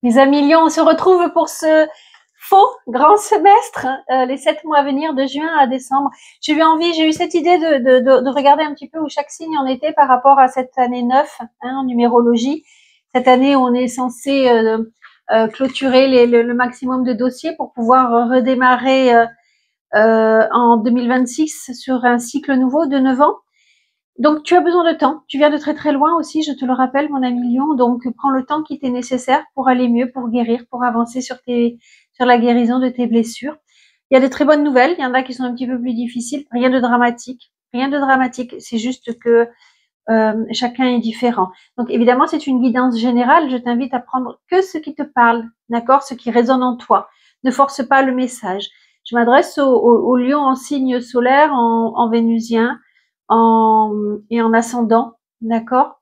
Mes amis Lions, on se retrouve pour ce faux grand semestre, les 7 mois à venir de juin à décembre. J'ai eu cette idée de regarder un petit peu où chaque signe en était par rapport à cette année 9 en numérologie. Cette année, on est censé clôturer le maximum de dossiers pour pouvoir redémarrer en 2026 sur un cycle nouveau de 9 ans. Donc, tu as besoin de temps. Tu viens de très très loin aussi, je te le rappelle, mon ami Lion. Donc, prends le temps qui t'est nécessaire pour aller mieux, pour guérir, pour avancer sur la guérison de tes blessures. Il y a de très bonnes nouvelles. Il y en a qui sont un petit peu plus difficiles. Rien de dramatique. Rien de dramatique. C'est juste que chacun est différent. Donc, évidemment, c'est une guidance générale. Je t'invite à prendre que ce qui te parle, d'accord, ce qui résonne en toi. Ne force pas le message. Je m'adresse au Lion en signe solaire, en vénusien, et en ascendant, d'accord,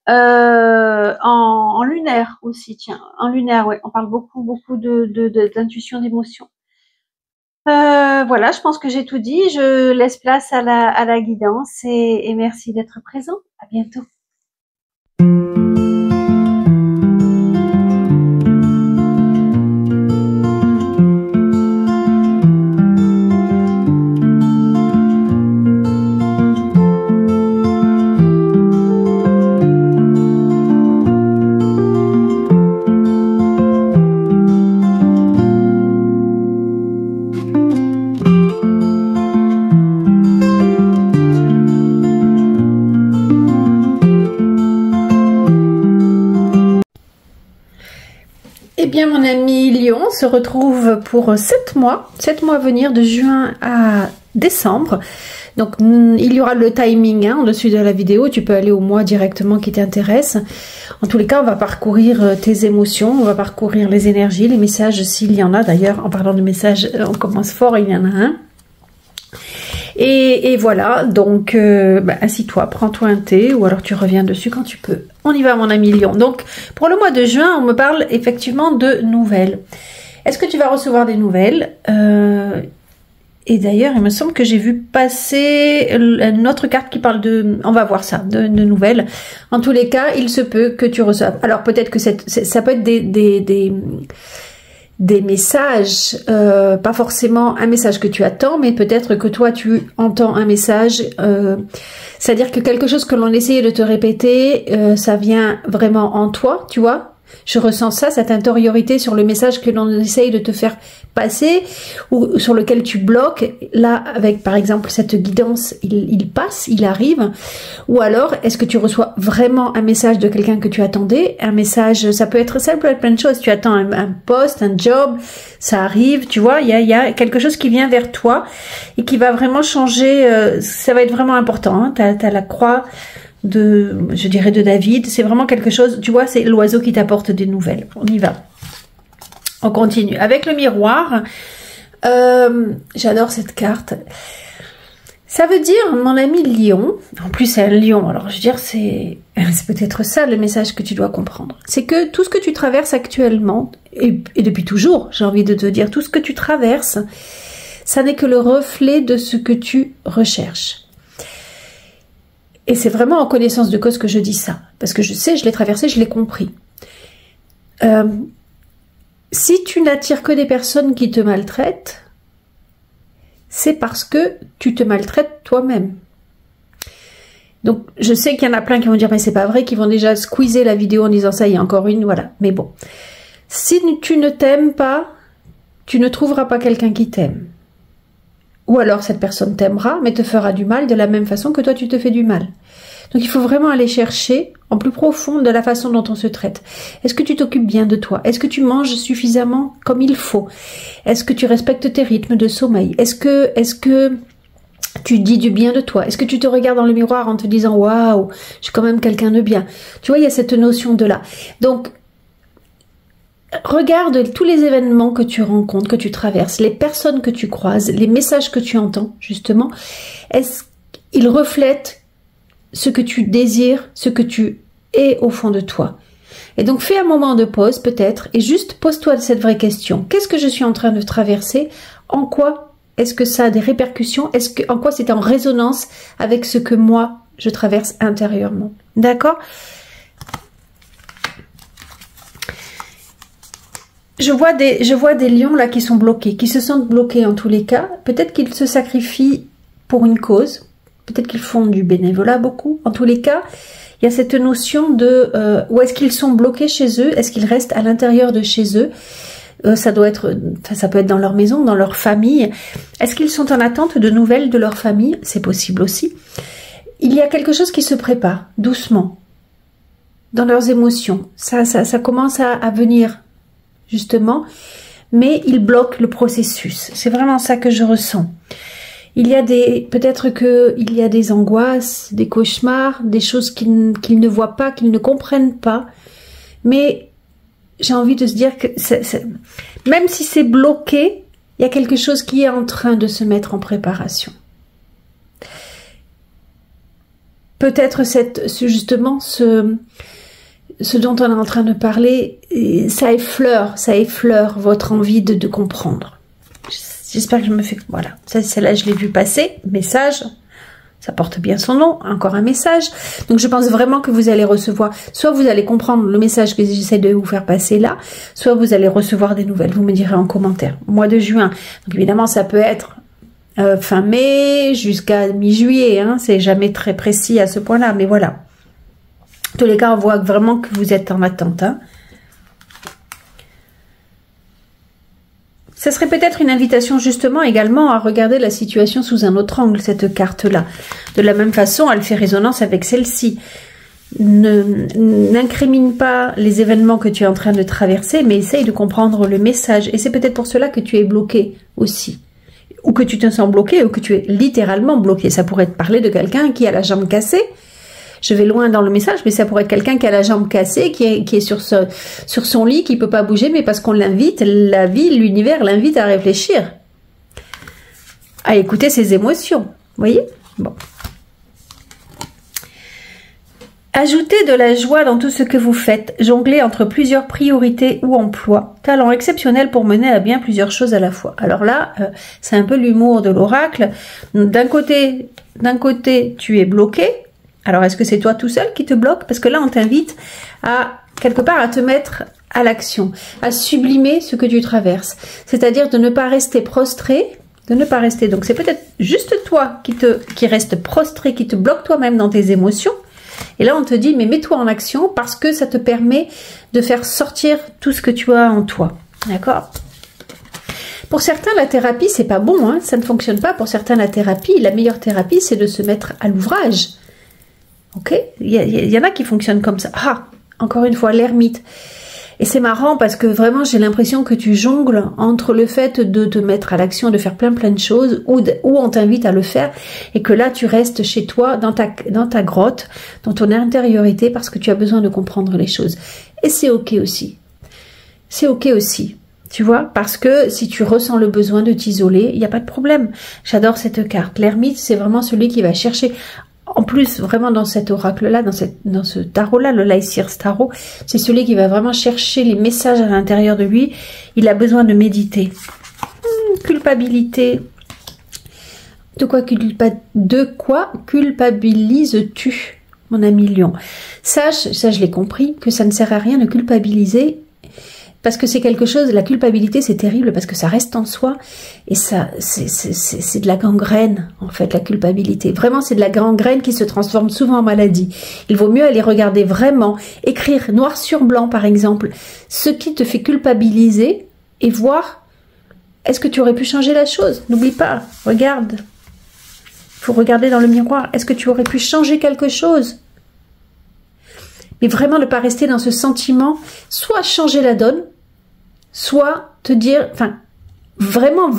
en lunaire aussi, tiens, en lunaire, ouais, on parle beaucoup d'intuition, d'émotion. Voilà, je pense que j'ai tout dit. Je laisse place à la guidance et merci d'être présent. À bientôt. Eh bien, mon ami Lion, on se retrouve pour 7 mois à venir de juin à décembre. Donc, il y aura le timing en dessus de la vidéo. Tu peux aller au mois directement qui t'intéresse. En tous les cas, on va parcourir tes émotions, on va parcourir les énergies, les messages s'il y en a. D'ailleurs, en parlant de messages, on commence fort, il y en a un. Et voilà, donc assis-toi, prends-toi un thé ou alors tu reviens dessus quand tu peux. On y va, mon ami Lion. Donc pour le mois de juin, on me parle effectivement de nouvelles. Est-ce que tu vas recevoir des nouvelles? Et d'ailleurs, il me semble que j'ai vu passer une autre carte qui parle de... On va voir ça, de nouvelles. En tous les cas, il se peut que tu reçoives. Alors peut-être que ça peut être des messages, pas forcément un message que tu attends, mais peut-être que toi tu entends un message, c'est-à-dire que quelque chose que l'on essayait de te répéter, ça vient vraiment en toi, tu vois. Je ressens ça, cette intériorité sur le message que l'on essaye de te faire passer ou sur lequel tu bloques. Là, avec par exemple cette guidance, il passe, il arrive. Ou alors, est-ce que tu reçois vraiment un message de quelqu'un que tu attendais? Un message, ça peut être plein de choses. Tu attends un poste, un job, ça arrive, tu vois. Il y a quelque chose qui vient vers toi et qui va vraiment changer. Ça va être vraiment important. Hein. T'as la croix je dirais de David, c'est vraiment quelque chose, tu vois, c'est l'oiseau qui t'apporte des nouvelles. On y va. On continue. Avec le miroir, j'adore cette carte. Ça veut dire, mon ami Lion, en plus c'est un lion, alors je veux dire, c'est peut-être ça le message que tu dois comprendre. C'est que tout ce que tu traverses actuellement, et depuis toujours, j'ai envie de te dire, tout ce que tu traverses, ça n'est que le reflet de ce que tu recherches. Et c'est vraiment en connaissance de cause que je dis ça. Parce que je sais, je l'ai traversé, je l'ai compris. Si tu n'attires que des personnes qui te maltraitent, c'est parce que tu te maltraites toi-même. Donc, je sais qu'il y en a plein qui vont dire, mais c'est pas vrai, qui vont déjà squeezer la vidéo en disant ça, il y a encore une, voilà. Mais bon. Si tu ne t'aimes pas, tu ne trouveras pas quelqu'un qui t'aime. Ou alors cette personne t'aimera, mais te fera du mal de la même façon que toi tu te fais du mal. Donc il faut vraiment aller chercher en plus profond de la façon dont on se traite. Est-ce que tu t'occupes bien de toi? Est-ce que tu manges suffisamment comme il faut? Est-ce que tu respectes tes rythmes de sommeil? Est-ce que tu dis du bien de toi? Est-ce que tu te regardes dans le miroir en te disant « Waouh, je suis quand même quelqu'un de bien ». Tu vois, il y a cette notion de là. Donc, regarde tous les événements que tu rencontres, que tu traverses, les personnes que tu croises, les messages que tu entends, justement. Est-ce qu'ils reflètent ce que tu désires, ce que tu es au fond de toi? Et donc, fais un moment de pause, peut-être, et juste pose-toi cette vraie question. Qu'est-ce que je suis en train de traverser? En quoi est-ce que ça a des répercussions? En quoi c'est en résonance avec ce que moi, je traverse intérieurement? D'accord? je vois des lions là qui sont bloqués, qui se sentent bloqués en tous les cas. Peut-être qu'ils se sacrifient pour une cause. Peut-être qu'ils font du bénévolat beaucoup. En tous les cas, il y a cette notion de où est-ce qu'ils sont bloqués chez eux. Est-ce qu'ils restent à l'intérieur de chez eux? Ça doit être, ça peut être dans leur maison, dans leur famille. Est-ce qu'ils sont en attente de nouvelles de leur famille? C'est possible aussi. Il y a quelque chose qui se prépare doucement dans leurs émotions. Ça commence à venir justement, mais ils bloquent le processus. C'est vraiment ça que je ressens. Il y a peut-être qu'il y a des angoisses, des cauchemars, des choses qu'ils ne voient pas, qu'ils ne comprennent pas, mais j'ai envie de se dire que même si c'est bloqué, il y a quelque chose qui est en train de se mettre en préparation. Peut-être justement ce dont on est en train de parler, ça effleure votre envie de comprendre. J'espère que je me fais... Voilà, celle-là je l'ai vu passer, message... Ça porte bien son nom, encore un message. Donc je pense vraiment que vous allez recevoir, soit vous allez comprendre le message que j'essaie de vous faire passer là, soit vous allez recevoir des nouvelles. Vous me direz en commentaire. Mois de juin. Donc évidemment ça peut être fin mai jusqu'à mi-juillet. Hein, c'est jamais très précis à ce point-là, mais voilà. En tous les cas, on voit vraiment que vous êtes en attente. Hein. Ça serait peut-être une invitation justement également à regarder la situation sous un autre angle, cette carte-là. De la même façon, elle fait résonance avec celle-ci. N'incrimine pas les événements que tu es en train de traverser, mais essaye de comprendre le message. Et c'est peut-être pour cela que tu es bloqué aussi. Ou que tu te sens bloqué, ou que tu es littéralement bloqué. Ça pourrait te parler de quelqu'un qui a la jambe cassée. Je vais loin dans le message, mais ça pourrait être quelqu'un qui a la jambe cassée, qui est sur son lit, qui peut pas bouger, mais parce qu'on l'invite, la vie, l'univers l'invite à réfléchir, à écouter ses émotions. Vous voyez? Bon. Ajoutez de la joie dans tout ce que vous faites. Jonglez entre plusieurs priorités ou emplois. Talent exceptionnel pour mener à bien plusieurs choses à la fois. Alors là, c'est un peu l'humour de l'oracle. D'un côté, tu es bloqué. Alors, est-ce que c'est toi tout seul qui te bloque? Parce que là, on t'invite à, quelque part, à te mettre à l'action, à sublimer ce que tu traverses. C'est-à-dire de ne pas rester prostré, de ne pas rester. Donc, c'est peut-être juste toi qui reste prostré, qui te bloque toi-même dans tes émotions. Et là, on te dit, mais mets-toi en action parce que ça te permet de faire sortir tout ce que tu as en toi. D'accord? Pour certains, la thérapie, c'est pas bon, hein, ça ne fonctionne pas. Pour certains, la meilleure thérapie, c'est de se mettre à l'ouvrage. Ok, il y en a qui fonctionnent comme ça. Ah, encore une fois, l'ermite. Et c'est marrant parce que vraiment, j'ai l'impression que tu jongles entre le fait de te mettre à l'action, de faire plein de choses, ou on t'invite à le faire, et que là, tu restes chez toi, dans ta grotte, dans ton intériorité, parce que tu as besoin de comprendre les choses. Et c'est ok aussi. C'est ok aussi. Tu vois, parce que si tu ressens le besoin de t'isoler, il n'y a pas de problème. J'adore cette carte. L'ermite, c'est vraiment celui qui va chercher... En plus, vraiment dans cet oracle-là, dans ce tarot-là, le Lysirs Tarot, c'est celui qui va vraiment chercher les messages à l'intérieur de lui. Il a besoin de méditer. Culpabilité. De quoi culpabilises-tu, mon ami Lion? Sache, ça je l'ai compris, que ça ne sert à rien de culpabiliser. Parce que c'est quelque chose, la culpabilité c'est terrible parce que ça reste en soi et ça c'est de la gangrène en fait, la culpabilité. Vraiment c'est de la gangrène qui se transforme souvent en maladie. Il vaut mieux aller regarder vraiment, écrire noir sur blanc par exemple, ce qui te fait culpabiliser et voir est-ce que tu aurais pu changer la chose. N'oublie pas, regarde, il faut regarder dans le miroir, est-ce que tu aurais pu changer quelque chose? Mais vraiment ne pas rester dans ce sentiment, soit changer la donne, soit te dire, enfin, vraiment,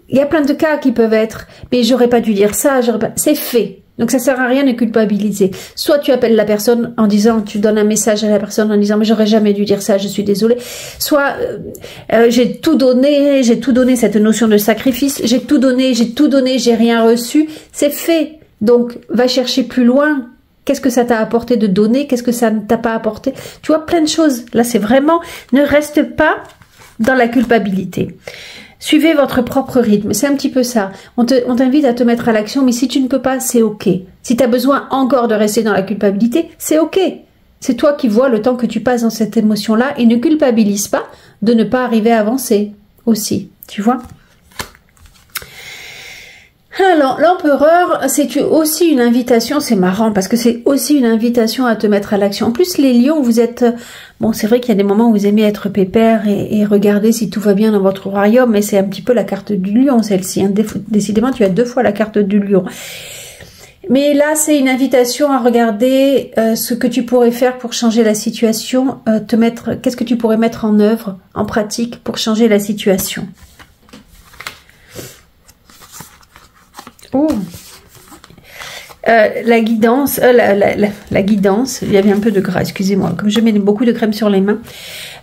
il y a plein de cas qui peuvent être, mais j'aurais pas dû dire ça, c'est fait. Donc ça sert à rien de culpabiliser. Soit tu appelles la personne en disant, tu donnes un message à la personne en disant, mais j'aurais jamais dû dire ça, je suis désolée. Soit j'ai tout donné, cette notion de sacrifice, j'ai tout donné, j'ai rien reçu, c'est fait. Donc va chercher plus loin. Qu'est-ce que ça t'a apporté de donner? Qu'est-ce que ça ne t'a pas apporté? Tu vois, plein de choses. Là, c'est vraiment... Ne reste pas dans la culpabilité. Suivez votre propre rythme. C'est un petit peu ça. On t'invite à te mettre à l'action, mais si tu ne peux pas, c'est ok. Si tu as besoin encore de rester dans la culpabilité, c'est ok. C'est toi qui vois le temps que tu passes dans cette émotion-là et ne culpabilise pas de ne pas arriver à avancer aussi, tu vois. Alors, l'empereur, c'est aussi une invitation, c'est marrant, parce que c'est aussi une invitation à te mettre à l'action. En plus, les lions, vous êtes... Bon, c'est vrai qu'il y a des moments où vous aimez être pépère et regarder si tout va bien dans votre royaume, mais c'est un petit peu la carte du lion, celle-ci. Hein. Décidément, tu as 2 fois la carte du lion. Mais là, c'est une invitation à regarder ce que tu pourrais faire pour changer la situation, qu'est-ce que tu pourrais mettre en œuvre, en pratique, pour changer la situation. Oh, la guidance, la guidance, il y avait un peu de gras, excusez-moi, comme je mets beaucoup de crème sur les mains.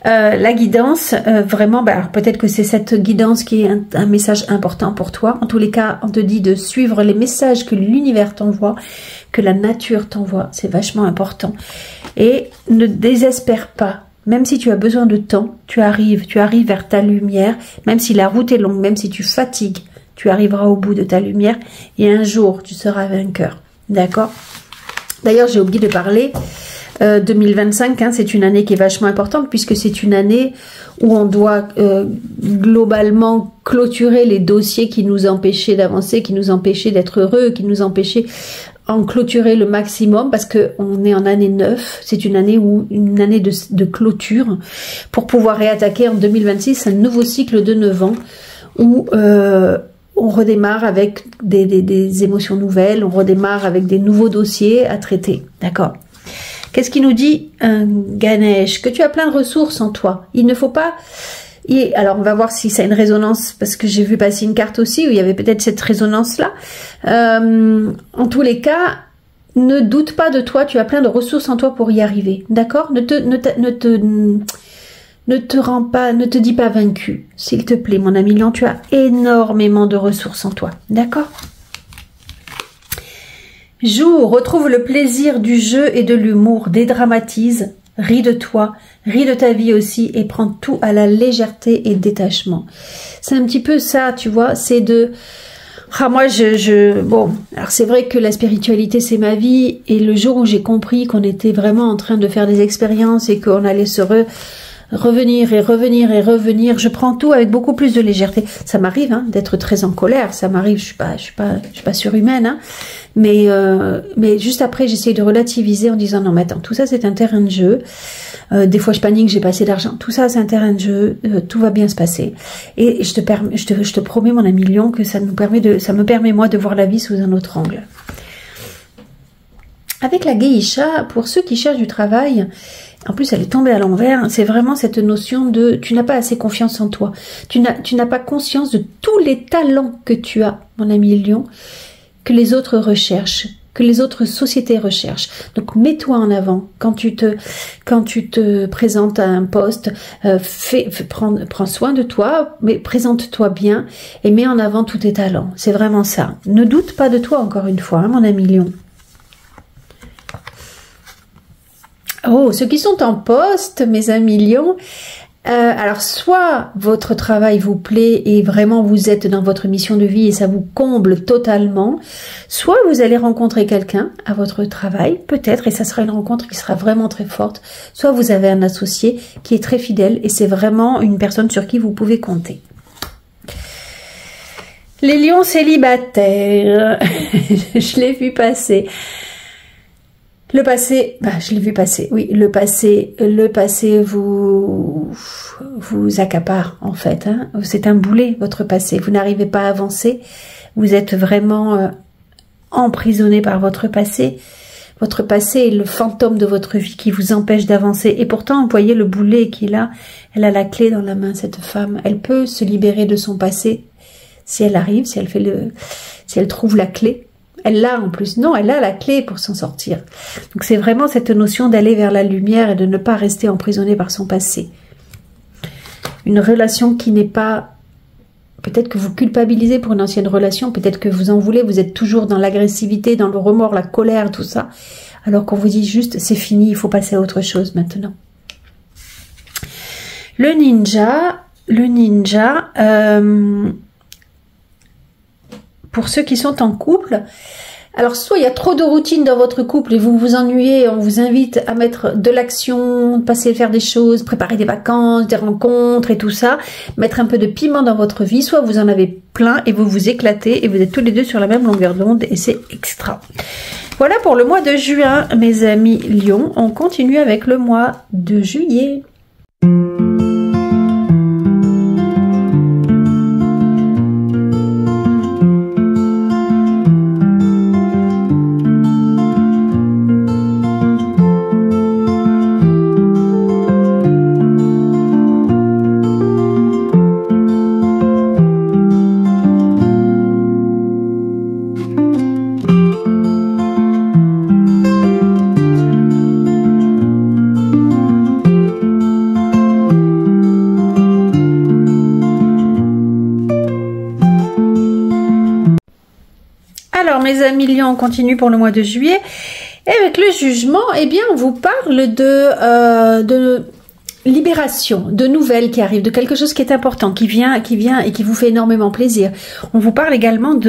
La guidance, vraiment, peut-être que c'est cette guidance qui est un message important pour toi. En tous les cas, on te dit de suivre les messages que l'univers t'envoie, que la nature t'envoie. C'est vachement important. Et ne désespère pas. Même si tu as besoin de temps, tu arrives vers ta lumière, même si la route est longue, même si tu fatigues, tu arriveras au bout de ta lumière et un jour, tu seras vainqueur. D'accord? D'ailleurs, j'ai oublié de parler. 2025, hein, c'est une année qui est vachement importante puisque c'est une année où on doit globalement clôturer les dossiers qui nous empêchaient d'avancer, qui nous empêchaient d'être heureux, qui nous empêchaient en clôturer le maximum parce que on est en année 9. C'est une année de clôture pour pouvoir réattaquer en 2026 un nouveau cycle de 9 ans où on redémarre avec des émotions nouvelles, on redémarre avec des nouveaux dossiers à traiter. D'accord? Qu'est-ce qu'il nous dit, Ganesh? Que tu as plein de ressources en toi. Il ne faut pas... alors, on va voir si ça a une résonance, parce que j'ai vu passer une carte aussi, où il y avait peut-être cette résonance-là. En tous les cas, ne doute pas de toi, tu as plein de ressources en toi pour y arriver. D'accord? Ne te dis pas vaincu, s'il te plaît, mon ami Lion, tu as énormément de ressources en toi. D'accord? Joue, retrouve le plaisir du jeu et de l'humour, dédramatise, ris de toi, ris de ta vie aussi et prends tout à la légèreté et détachement. C'est un petit peu ça, tu vois, c'est de... Ah, moi, bon, alors c'est vrai que la spiritualité, c'est ma vie, et le jour où j'ai compris qu'on était vraiment en train de faire des expériences et qu'on allait se revenir et revenir et revenir, je prends tout avec beaucoup plus de légèreté. Ça m'arrive hein, d'être très en colère, ça m'arrive, je suis pas surhumaine, hein, mais juste après j'essaye de relativiser en disant non mais attends, tout ça c'est un terrain de jeu. Des fois je panique, j'ai pas assez d'argent, tout ça c'est un terrain de jeu, tout va bien se passer. Et je te promets mon ami Lion que ça me permet moi de voir la vie sous un autre angle. Avec la geisha, pour ceux qui cherchent du travail, en plus elle est tombée à l'envers, c'est vraiment cette notion de tu n'as pas assez confiance en toi, tu n'as pas conscience de tous les talents que tu as, mon ami Lion, que les autres recherchent, que les autres sociétés recherchent. Donc mets-toi en avant quand tu te présentes à un poste, prends soin de toi, mais présente-toi bien et mets en avant tous tes talents. C'est vraiment ça. Ne doute pas de toi encore une fois, hein, mon ami Lion. Oh, ceux qui sont en poste, mes amis Lions, alors soit votre travail vous plaît et vraiment vous êtes dans votre mission de vie et ça vous comble totalement, soit vous allez rencontrer quelqu'un à votre travail, peut-être, et ça sera une rencontre qui sera vraiment très forte, soit vous avez un associé qui est très fidèle et c'est vraiment une personne sur qui vous pouvez compter. Les lions célibataires, je l'ai vu passer. Le passé, je l'ai vu passer, oui, le passé vous accapare en fait, hein. C'est un boulet votre passé, vous n'arrivez pas à avancer, vous êtes vraiment emprisonné par votre passé est le fantôme de votre vie qui vous empêche d'avancer et pourtant vous voyez le boulet qui est là, elle a la clé dans la main cette femme, elle peut se libérer de son passé si elle arrive, si elle trouve la clé. Elle l'a en plus. Non, elle a la clé pour s'en sortir. Donc c'est vraiment cette notion d'aller vers la lumière et de ne pas rester emprisonné par son passé. Une relation qui n'est pas... Peut-être que vous culpabilisez pour une ancienne relation, peut-être que vous en voulez, vous êtes toujours dans l'agressivité, dans le remords, la colère, tout ça. Alors qu'on vous dit juste, c'est fini, il faut passer à autre chose maintenant. Le ninja... Pour ceux qui sont en couple, Alors, soit il y a trop de routine dans votre couple et vous vous ennuyez, on vous invite à mettre de l'action, passer à faire des choses, préparer des vacances, des rencontres et tout ça, mettre un peu de piment dans votre vie, soit vous en avez plein et vous vous éclatez et vous êtes tous les deux sur la même longueur d'onde et c'est extra. Voilà pour le mois de juin, mes amis Lion. On continue avec le mois de juillet. Alors mes amis Lions, on continue pour le mois de juillet. Et avec le jugement, eh bien on vous parle de libération, de nouvelles qui arrivent, de quelque chose qui est important, qui vient et qui vous fait énormément plaisir. On vous parle également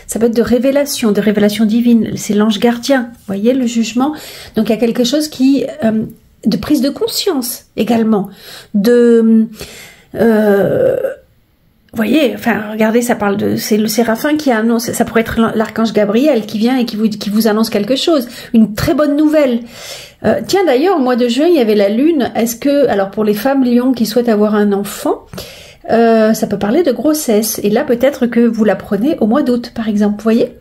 ça peut être de révélation divine. C'est l'ange gardien, vous voyez le jugement. Donc il y a quelque chose de prise de conscience également, vous voyez, enfin, regardez, c'est le séraphin qui annonce, ça pourrait être l'archange Gabriel qui vient et qui vous annonce quelque chose, une très bonne nouvelle. Tiens, d'ailleurs, au mois de juin, il y avait la lune. Alors pour les femmes Lions qui souhaitent avoir un enfant, ça peut parler de grossesse. Et là, peut-être que vous la prenez au mois d'août, par exemple, vous voyez.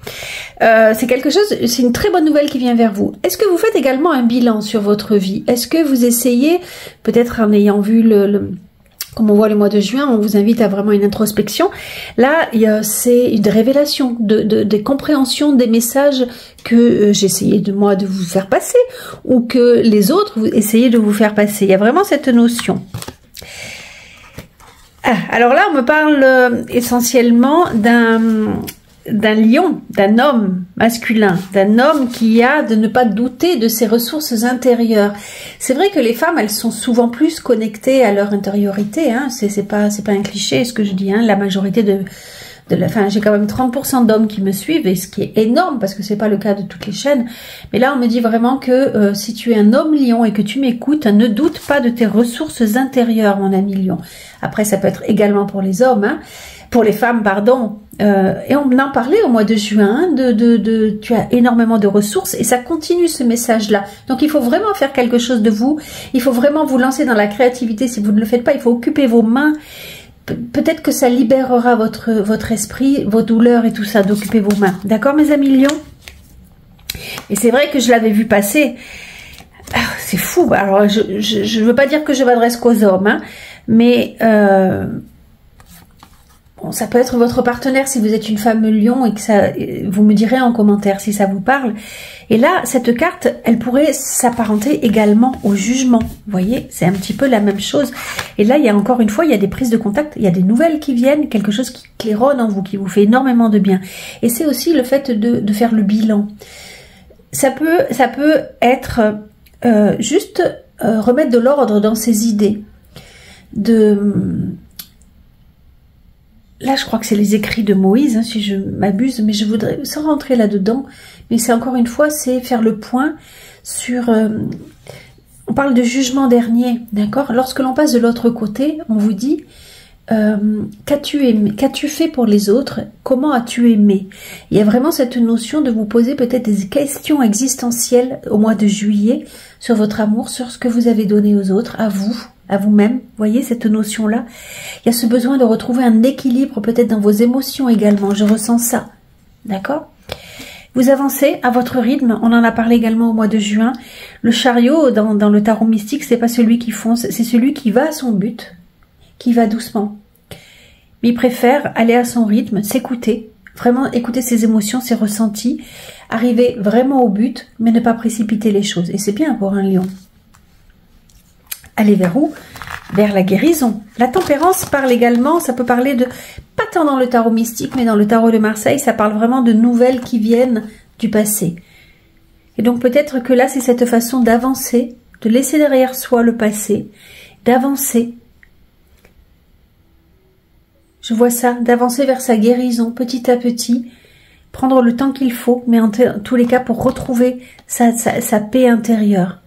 C'est une très bonne nouvelle qui vient vers vous. Est-ce que vous faites également un bilan sur votre vie? Est-ce que vous essayez, peut-être en ayant vu comme on voit le mois de juin, on vous invite à vraiment une introspection. Là, c'est une révélation, des compréhensions des messages que j'essayais de vous faire passer ou que les autres essayaient de vous faire passer. Il y a vraiment cette notion. Alors là, on me parle essentiellement d'un lion, d'un homme masculin, d'un homme qui a de ne pas douter de ses ressources intérieures. C'est vrai que les femmes, elles sont souvent plus connectées à leur intériorité, hein. C'est pas un cliché ce que je dis, hein. La majorité j'ai quand même 30% d'hommes qui me suivent, et ce qui est énorme parce que c'est pas le cas de toutes les chaînes. Mais là, on me dit vraiment que si tu es un homme lion et que tu m'écoutes, ne doute pas de tes ressources intérieures, mon ami lion. Après, ça peut être également pour les hommes, hein. Pour les femmes, pardon. Et on en parlait au mois de juin, tu as énormément de ressources et ça continue ce message-là. Donc il faut vraiment faire quelque chose de vous. Il faut vraiment vous lancer dans la créativité. Si vous ne le faites pas, il faut occuper vos mains. Peut-être que ça libérera votre esprit, vos douleurs et tout ça, d'occuper vos mains. D'accord, mes amis Lions? Et c'est vrai que je l'avais vu passer. C'est fou. Alors, je ne veux pas dire que je m'adresse qu'aux hommes, hein, mais... Bon, ça peut être votre partenaire si vous êtes une femme lion et que vous me direz en commentaire si ça vous parle. Et là, cette carte, elle pourrait s'apparenter également au jugement. Vous voyez, c'est un petit peu la même chose. Et là, il y a encore une fois, il y a des prises de contact, il y a des nouvelles qui viennent, quelque chose qui claironne en vous, qui vous fait énormément de bien. Et c'est aussi le fait de faire le bilan. Ça peut être juste remettre de l'ordre dans ses idées. Là, je crois que c'est les écrits de Moïse, hein, si je m'abuse, mais je voudrais, sans rentrer là-dedans, mais c'est encore une fois, c'est faire le point sur... on parle de jugement dernier, d'accord? Lorsque l'on passe de l'autre côté, on vous dit, qu'as-tu aimé? Qu'as-tu fait pour les autres? Comment as-tu aimé? Il y a vraiment cette notion de vous poser peut-être des questions existentielles au mois de juillet sur votre amour, sur ce que vous avez donné aux autres, à vous-même. Vous voyez cette notion-là? Il y a ce besoin de retrouver un équilibre peut-être dans vos émotions également. Je ressens ça. D'accord? Vous avancez à votre rythme. On en a parlé également au mois de juin. Le chariot, dans le tarot mystique, c'est pas celui qui fonce, c'est celui qui va à son but, qui va doucement. Mais il préfère aller à son rythme, s'écouter, vraiment écouter ses émotions, ses ressentis, arriver vraiment au but, mais ne pas précipiter les choses. Et c'est bien pour un lion. Aller vers où? Vers la guérison. La tempérance parle également, ça peut parler de, pas tant dans le tarot mystique, mais dans le tarot de Marseille, ça parle vraiment de nouvelles qui viennent du passé. Et donc peut-être que là, c'est cette façon d'avancer, de laisser derrière soi le passé, d'avancer. Je vois ça, d'avancer vers sa guérison petit à petit, prendre le temps qu'il faut, mais en tous les cas pour retrouver sa paix intérieure.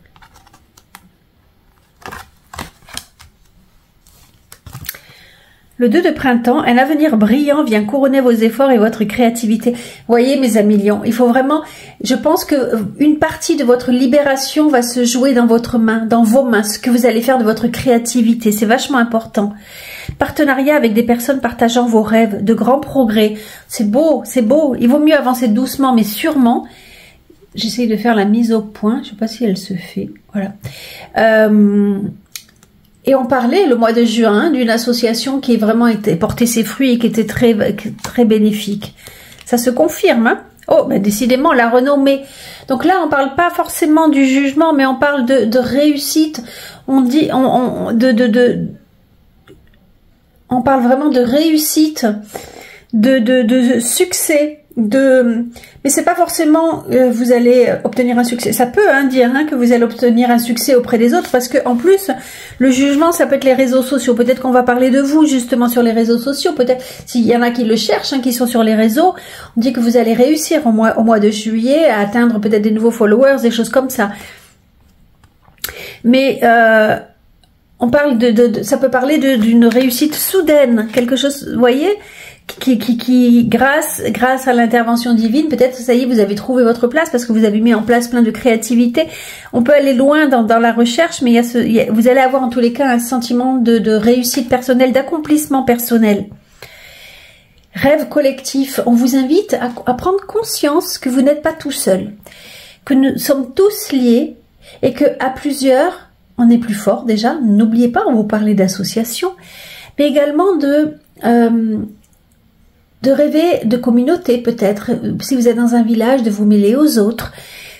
Le 2 de printemps, un avenir brillant vient couronner vos efforts et votre créativité. Vous voyez mes amis lions, il faut vraiment, je pense que une partie de votre libération va se jouer dans votre main, dans vos mains, ce que vous allez faire de votre créativité, c'est vachement important. Partenariat avec des personnes partageant vos rêves, de grands progrès, c'est beau, il vaut mieux avancer doucement mais sûrement. J'essaye de faire la mise au point, je ne sais pas si elle se fait, voilà. Et on parlait le mois de juin d'une association qui vraiment porté ses fruits et qui était très bénéfique. Ça se confirme, hein? Oh, ben décidément, la renommée. Donc là, on parle pas forcément du jugement, mais on parle de réussite. On dit, on parle vraiment de réussite, de succès. Mais c'est pas forcément vous allez obtenir un succès. Ça peut dire que vous allez obtenir un succès auprès des autres, parce que en plus le jugement, ça peut être les réseaux sociaux. Peut-être qu'on va parler de vous justement sur les réseaux sociaux. Peut-être s'il y en a qui le cherchent, qui sont sur les réseaux, on dit que vous allez réussir au mois de juillet à atteindre peut-être des nouveaux followers, des choses comme ça. Mais on parle ça peut parler d'une réussite soudaine, quelque chose, vous voyez, qui grâce à l'intervention divine, peut-être ça y est, vous avez trouvé votre place parce que vous avez mis en place plein de créativité. On peut aller loin dans la recherche, mais vous allez avoir en tous les cas un sentiment de réussite personnelle, d'accomplissement personnel. Rêve collectif, on vous invite à prendre conscience que vous n'êtes pas tout seul, que nous sommes tous liés et que à plusieurs, on est plus fort déjà. N'oubliez pas, on vous parlait d'association, mais également de rêver de communauté peut-être, si vous êtes dans un village, de vous mêler aux autres.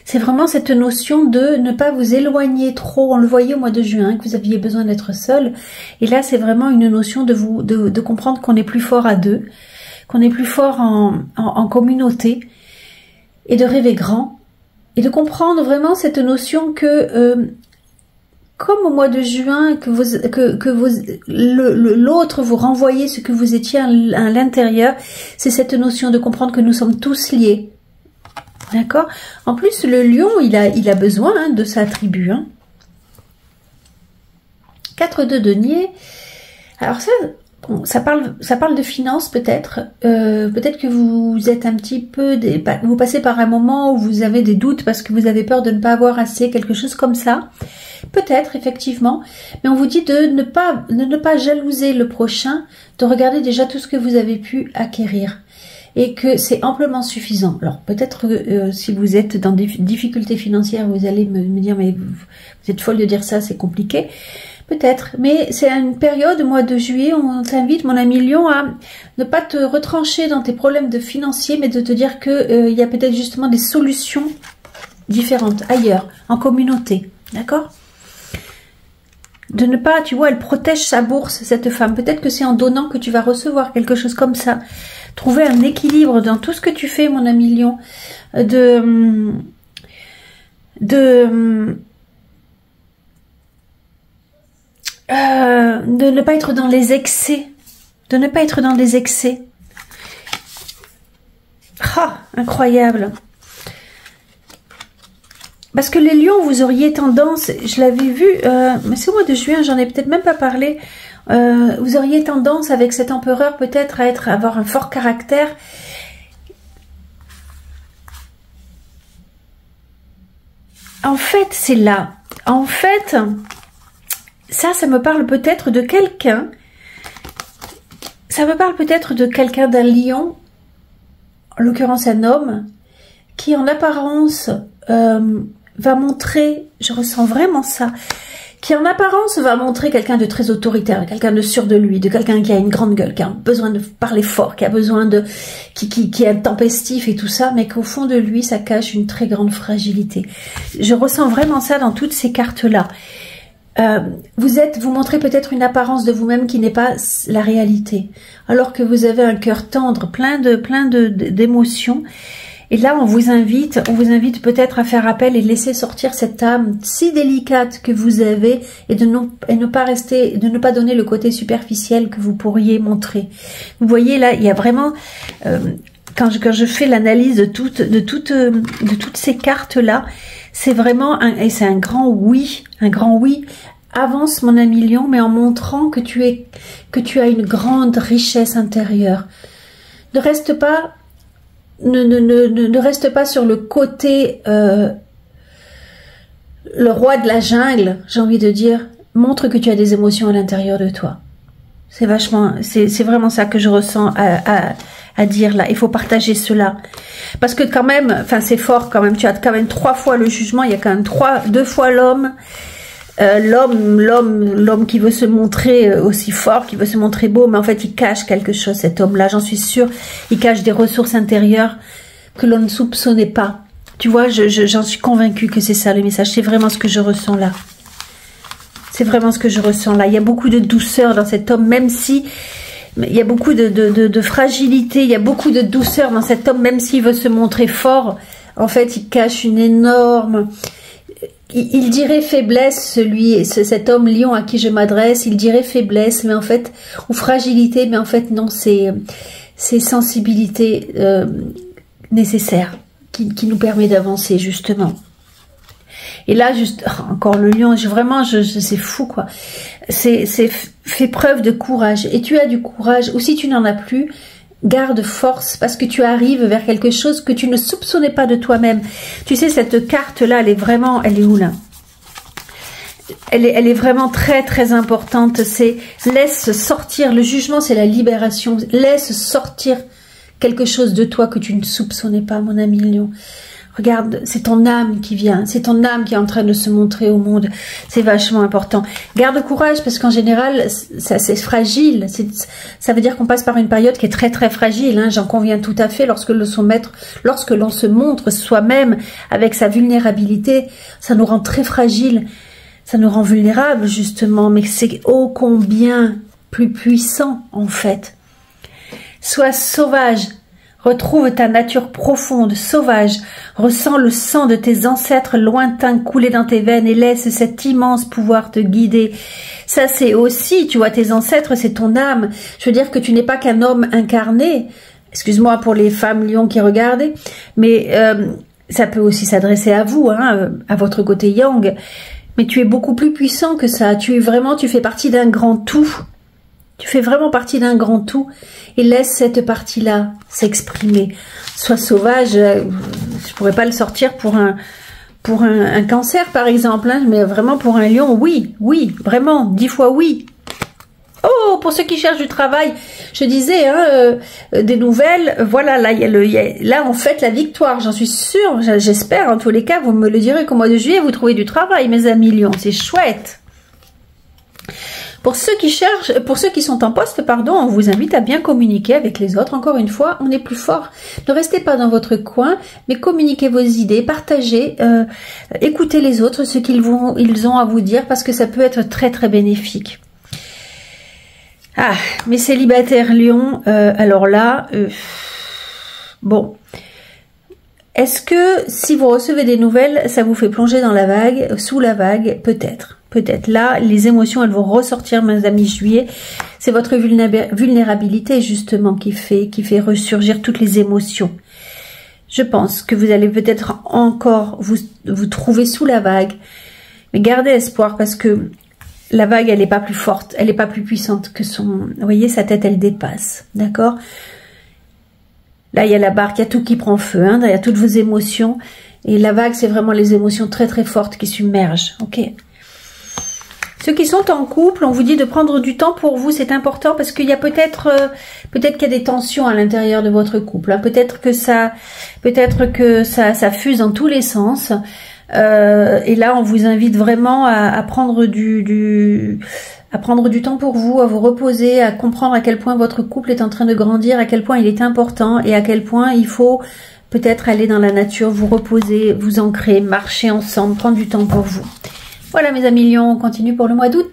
C'est vraiment cette notion de ne pas vous éloigner trop. On le voyait au mois de juin, que vous aviez besoin d'être seul. Et là, c'est vraiment une notion de comprendre qu'on est plus fort à deux, qu'on est plus fort en communauté, et de rêver grand, et de comprendre vraiment cette notion que comme au mois de juin, que l'autre vous renvoyait ce que vous étiez à l'intérieur, c'est cette notion de comprendre que nous sommes tous liés. D'accord? En plus, le lion, il a besoin de sa tribu. 4 de denier. Alors ça parle de finances peut-être. Peut-être que vous êtes un petit peu... vous passez par un moment où vous avez des doutes parce que vous avez peur de ne pas avoir assez, quelque chose comme ça. Peut-être, effectivement, mais on vous dit de ne pas jalouser le prochain, de regarder déjà tout ce que vous avez pu acquérir et que c'est amplement suffisant. Alors peut-être si vous êtes dans des difficultés financières, vous allez me dire mais vous êtes folle de dire ça, c'est compliqué. Peut-être, mais c'est une période, au mois de juillet, on t'invite, mon ami Lion, à ne pas te retrancher dans tes problèmes financiers, mais de te dire que il y a peut-être justement des solutions différentes ailleurs, en communauté, d'accord ? De ne pas, tu vois, elle protège sa bourse, cette femme. Peut-être que c'est en donnant que tu vas recevoir quelque chose comme ça. Trouver un équilibre dans tout ce que tu fais, mon ami Lion. De ne pas être dans les excès. De ne pas être dans les excès. Ah, incroyable. Parce que les lions, vous auriez tendance, je l'avais vu, mais c'est au mois de juin, j'en ai peut-être même pas parlé, vous auriez tendance avec cet empereur peut-être à avoir un fort caractère. En fait, c'est là. En fait, ça me parle peut-être de quelqu'un, d'un lion, en l'occurrence un homme, qui en apparence... va montrer, je ressens vraiment ça, qui en apparence va montrer quelqu'un de très autoritaire, quelqu'un de sûr de lui, de quelqu'un qui a une grande gueule, qui a besoin de parler fort, qui a besoin de, qui est intempestif et tout ça, mais qu'au fond de lui, ça cache une très grande fragilité. Je ressens vraiment ça dans toutes ces cartes-là. Vous montrez peut-être une apparence de vous-même qui n'est pas la réalité, alors que vous avez un cœur tendre, plein d'émotions. Et là, on vous invite peut-être à faire appel et laisser sortir cette âme si délicate que vous avez et de ne pas donner le côté superficiel que vous pourriez montrer. Vous voyez là, il y a vraiment quand je fais l'analyse de toutes ces cartes-là, c'est vraiment et c'est un grand oui, avance mon ami Lion, mais en montrant que tu as une grande richesse intérieure. Ne reste pas, ne reste pas sur le côté le roi de la jungle, j'ai envie de dire. Montre que tu as des émotions à l'intérieur de toi. C'est vraiment ça que je ressens à dire là. Il faut partager cela. Parce que quand même, enfin c'est fort quand même, tu as quand même 3 fois le jugement, il y a quand même 2 fois l'homme. L'homme qui veut se montrer aussi fort, qui veut se montrer beau, mais en fait il cache quelque chose, cet homme-là, j'en suis sûre. Il cache des ressources intérieures que l'on ne soupçonnait pas. Tu vois, j'en suis convaincue que c'est ça le message. C'est vraiment ce que je ressens là. C'est vraiment ce que je ressens là. Il y a beaucoup de douceur dans cet homme, même si il y a beaucoup de fragilité, il y a beaucoup de douceur dans cet homme, même s'il veut se montrer fort. En fait, il cache une énorme... Il dirait faiblesse, cet homme lion à qui je m'adresse, il dirait faiblesse, mais en fait, ou fragilité, mais en fait, non, c'est sensibilité nécessaire qui nous permet d'avancer, justement. Et là, juste, encore le lion, c'est fou, quoi. C'est fait preuve de courage. Et tu as du courage, ou si tu n'en as plus, garde force, parce que tu arrives vers quelque chose que tu ne soupçonnais pas de toi-même. Tu sais, cette carte-là, elle est où, là? Elle est vraiment très, très importante. C'est laisse sortir, le jugement, c'est la libération. Laisse sortir quelque chose de toi que tu ne soupçonnais pas, mon ami lion. Regarde, c'est ton âme qui vient, c'est ton âme qui est en train de se montrer au monde. C'est vachement important. Garde courage parce qu'en général, c'est fragile. Ça veut dire qu'on passe par une période qui est très très fragile. Hein, j'en conviens tout à fait. Lorsque l'on se montre soi-même avec sa vulnérabilité, ça nous rend très fragile. Ça nous rend vulnérables justement. Mais c'est ô combien plus puissant en fait. Sois sauvage. Retrouve ta nature profonde, sauvage, ressens le sang de tes ancêtres lointains couler dans tes veines et laisse cet immense pouvoir te guider. Ça c'est aussi, tu vois, tes ancêtres, c'est ton âme. Je veux dire que tu n'es pas qu'un homme incarné. Excuse-moi pour les femmes lions qui regardent, mais ça peut aussi s'adresser à vous, hein, à votre côté yang. Mais tu es beaucoup plus puissant que ça. Tu fais partie d'un grand tout. Tu fais vraiment partie d'un grand tout et laisse cette partie-là s'exprimer. Sois sauvage, je pourrais pas le sortir pour un cancer par exemple, hein, mais vraiment pour un lion, oui, vraiment, 10 fois oui. Oh, pour ceux qui cherchent du travail, je disais, hein, des nouvelles, voilà, là, là on fête la victoire, j'en suis sûre, j'espère, en tous les cas, vous me le direz qu'au mois de juillet, vous trouvez du travail, mes amis lions, c'est chouette. Pour ceux qui sont en poste, pardon, on vous invite à bien communiquer avec les autres. Encore une fois, on est plus fort. Ne restez pas dans votre coin, mais communiquez vos idées, partagez, écoutez les autres, ce qu'ils ont à vous dire, parce que ça peut être très très bénéfique. Ah, mes célibataires lions, alors là, bon. Est-ce que si vous recevez des nouvelles, ça vous fait plonger dans la vague, sous la vague? Peut-être. Peut-être. Là, les émotions, elles vont ressortir, mes amis juillet. C'est votre vulnérabilité, justement, qui fait ressurgir toutes les émotions. Je pense que vous allez peut-être encore vous trouver sous la vague. Mais gardez espoir parce que la vague, elle n'est pas plus forte, elle n'est pas plus puissante que son... Vous voyez, sa tête, elle dépasse. D'accord? Là, il y a la barque, il y a tout qui prend feu, hein, il y a toutes vos émotions. Et la vague, c'est vraiment les émotions très très fortes qui submergent. Ok? Ceux qui sont en couple, on vous dit de prendre du temps pour vous, c'est important parce qu'il y a peut-être qu'il y a des tensions à l'intérieur de votre couple. Hein. Peut-être que ça fuse dans tous les sens. Et là, on vous invite vraiment à prendre du temps pour vous, à vous reposer, à comprendre à quel point votre couple est en train de grandir, à quel point il est important et à quel point il faut peut-être aller dans la nature, vous reposer, vous ancrer, marcher ensemble, prendre du temps pour vous. Voilà mes amis lions, on continue pour le mois d'août.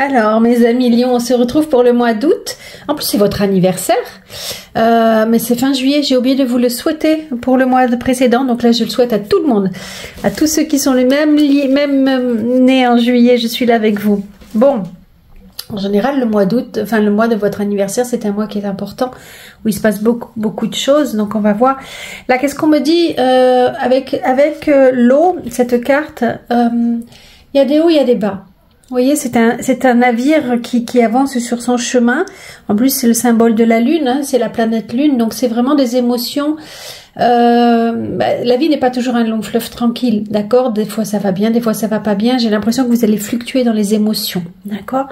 Alors, mes amis Lion, on se retrouve pour le mois d'août. En plus, c'est votre anniversaire. Mais c'est fin juillet. J'ai oublié de vous le souhaiter pour le mois précédent. Donc là, je le souhaite à tout le monde. À tous ceux qui sont les mêmes nés en juillet. Je suis là avec vous. Bon. En général, le mois d'août, enfin le mois de votre anniversaire, c'est un mois qui est important, où il se passe beaucoup de choses. Donc on va voir. Là, qu'est-ce qu'on me dit avec l'eau, cette carte, il y a des hauts, il y a des bas. Vous voyez, c'est un navire qui avance sur son chemin. En plus, c'est le symbole de la Lune, hein, c'est la planète Lune. Donc, c'est vraiment des émotions. La vie n'est pas toujours un long fleuve tranquille, d'accord? Des fois, ça va bien, des fois, ça va pas bien. J'ai l'impression que vous allez fluctuer dans les émotions, d'accord?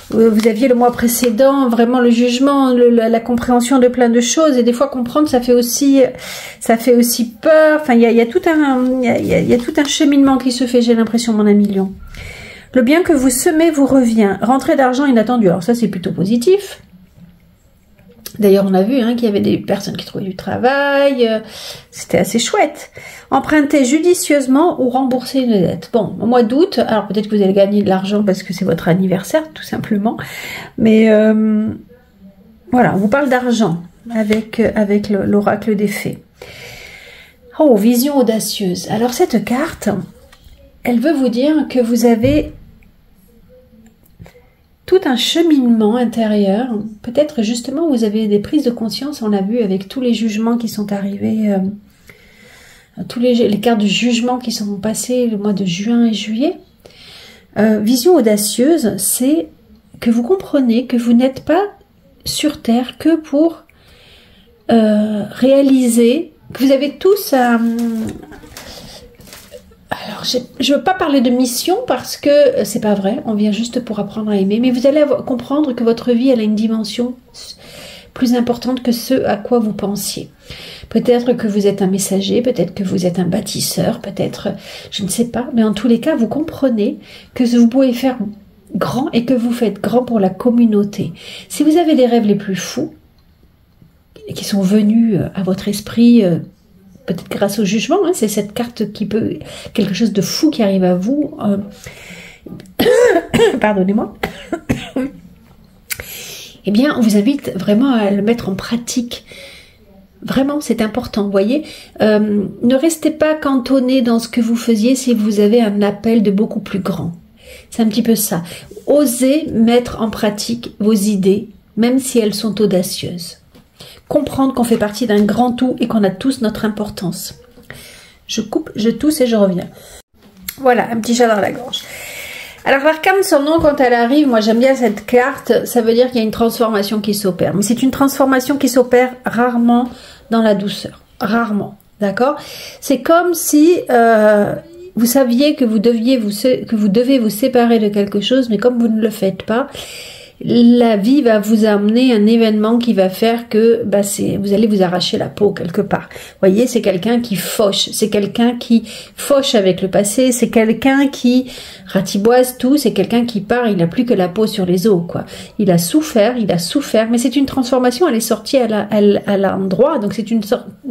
Vous aviez le mois précédent vraiment le jugement, la compréhension de plein de choses. Et des fois, comprendre, ça fait aussi peur. Enfin, il y a tout un cheminement qui se fait, j'ai l'impression, mon ami Lion. Le bien que vous semez vous revient. Rentrée d'argent inattendue. Alors ça, c'est plutôt positif. D'ailleurs, on a vu qu'il y avait des personnes qui trouvaient du travail. C'était assez chouette. Emprunter judicieusement ou rembourser une dette. Bon, au mois d'août, alors peut-être que vous allez gagner de l'argent parce que c'est votre anniversaire, tout simplement. Mais voilà, on vous parle d'argent avec l'oracle des fées. Oh, vision audacieuse. Alors cette carte, elle veut vous dire que vous avez tout un cheminement intérieur. Peut-être justement vous avez des prises de conscience, on l'a vu avec tous les jugements qui sont arrivés, tous les cartes de jugement qui sont passées le mois de juin et juillet. Vision audacieuse, c'est que vous comprenez que vous n'êtes pas sur Terre que pour réaliser, que vous avez tous alors, je ne veux pas parler de mission parce que c'est pas vrai, on vient juste pour apprendre à aimer, mais vous allez comprendre que votre vie, elle a une dimension plus importante que ce à quoi vous pensiez. Peut-être que vous êtes un messager, peut-être que vous êtes un bâtisseur, peut-être, je ne sais pas, mais en tous les cas, vous comprenez que vous pouvez faire grand et que vous faites grand pour la communauté. Si vous avez des rêves les plus fous, qui sont venus à votre esprit, peut-être grâce au jugement, c'est cette carte qui peut, quelque chose de fou qui arrive à vous. Pardonnez-moi. Eh bien, on vous invite vraiment à le mettre en pratique. Vraiment, c'est important, vous voyez. Ne restez pas cantonné dans ce que vous faisiez si vous avez un appel de beaucoup plus grand. C'est un petit peu ça. Osez mettre en pratique vos idées, même si elles sont audacieuses. Comprendre qu'on fait partie d'un grand tout et qu'on a tous notre importance. Je coupe, je tousse et je reviens. Voilà, un petit chat dans la gorge. Alors l'arcane son nom, quand elle arrive, moi j'aime bien cette carte, ça veut dire qu'il y a une transformation qui s'opère. Mais c'est une transformation qui s'opère rarement dans la douceur. Rarement, d'accord? C'est comme si vous saviez que vous devez vous séparer de quelque chose, mais comme vous ne le faites pas, la vie va vous amener un événement qui va faire que vous allez vous arracher la peau quelque part. Vous voyez, c'est quelqu'un qui fauche, c'est quelqu'un qui fauche avec le passé, c'est quelqu'un qui ratiboise tout, c'est quelqu'un qui part, il n'a plus que la peau sur les os, quoi. Il a souffert, mais c'est une transformation, elle est sortie à l'endroit, donc c'est une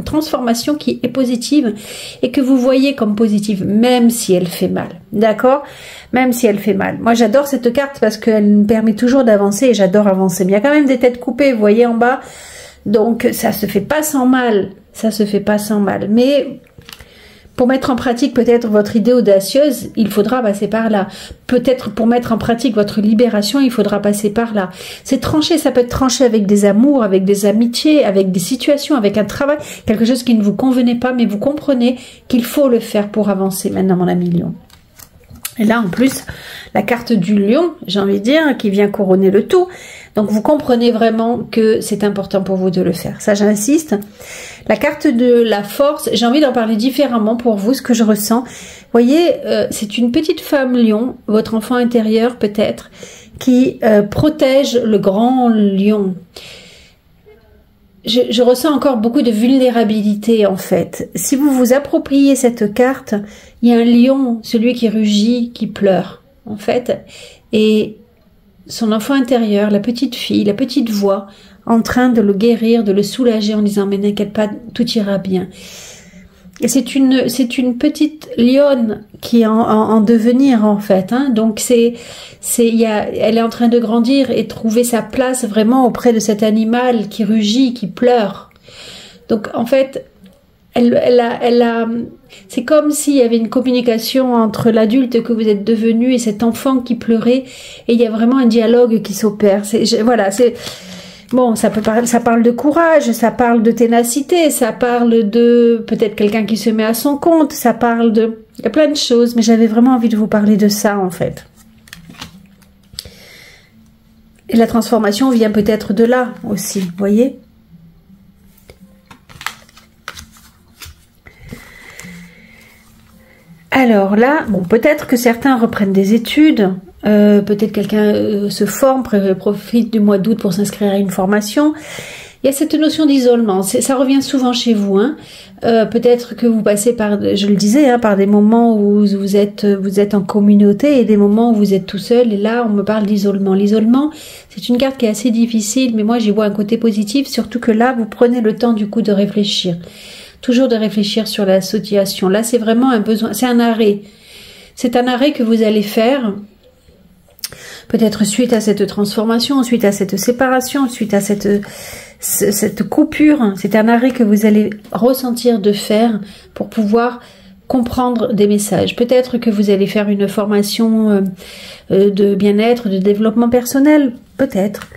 transformation qui est positive et que vous voyez comme positive, même si elle fait mal, d'accord? Même si elle fait mal. Moi, j'adore cette carte parce qu'elle me permet toujours d'avancer et j'adore avancer. Mais il y a quand même des têtes coupées, vous voyez en bas. Donc, ça se fait pas sans mal. Ça se fait pas sans mal. Mais pour mettre en pratique peut-être votre idée audacieuse, il faudra passer par là. Peut-être pour mettre en pratique votre libération, il faudra passer par là. C'est tranché, ça peut être tranché avec des amours, avec des amitiés, avec des situations, avec un travail, quelque chose qui ne vous convenait pas, mais vous comprenez qu'il faut le faire pour avancer maintenant, mon ami Lion. Et là, en plus, la carte du lion, j'ai envie de dire, qui vient couronner le tout. Donc, vous comprenez vraiment que c'est important pour vous de le faire. Ça, j'insiste. La carte de la force, j'ai envie d'en parler différemment pour vous, ce que je ressens. Vous voyez, c'est une petite femme lion, votre enfant intérieur peut-être, qui protège le grand lion. Je ressens encore beaucoup de vulnérabilité en fait. Si vous vous appropriez cette carte, il y a un lion, celui qui rugit, qui pleure en fait, et son enfant intérieur, la petite fille, la petite voix, en train de le guérir, de le soulager en disant mais n'inquiète pas, tout ira bien. c'est une petite lionne qui est en devenir en fait, hein. Donc elle est en train de grandir et trouver sa place vraiment auprès de cet animal qui rugit, qui pleure. Donc en fait, c'est comme s'il y avait une communication entre l'adulte que vous êtes devenu et cet enfant qui pleurait, et il y a vraiment un dialogue qui s'opère. Voilà, bon, ça parle de courage, ça parle de ténacité, ça parle de peut-être quelqu'un qui se met à son compte, il y a plein de choses, mais j'avais vraiment envie de vous parler de ça en fait. Et la transformation vient peut-être de là aussi, vous voyez? Alors là, bon, peut-être que certains reprennent des études, peut-être quelqu'un se forme, profite du mois d'août pour s'inscrire à une formation. Il y a cette notion d'isolement, ça revient souvent chez vous, hein. Peut-être que vous passez par, je le disais, hein, par des moments où vous êtes en communauté et des moments où vous êtes tout seul, et là on me parle d'isolement. L'isolement, c'est une carte qui est assez difficile, mais moi j'y vois un côté positif, surtout que là vous prenez le temps du coup de réfléchir. Toujours de réfléchir sur la situation. Là, c'est vraiment un besoin, c'est un arrêt. C'est un arrêt que vous allez faire, peut-être suite à cette transformation, suite à cette séparation, suite à cette coupure. C'est un arrêt que vous allez ressentir de faire pour pouvoir comprendre des messages. Peut-être que vous allez faire une formation de bien-être, de développement personnel, peut-être.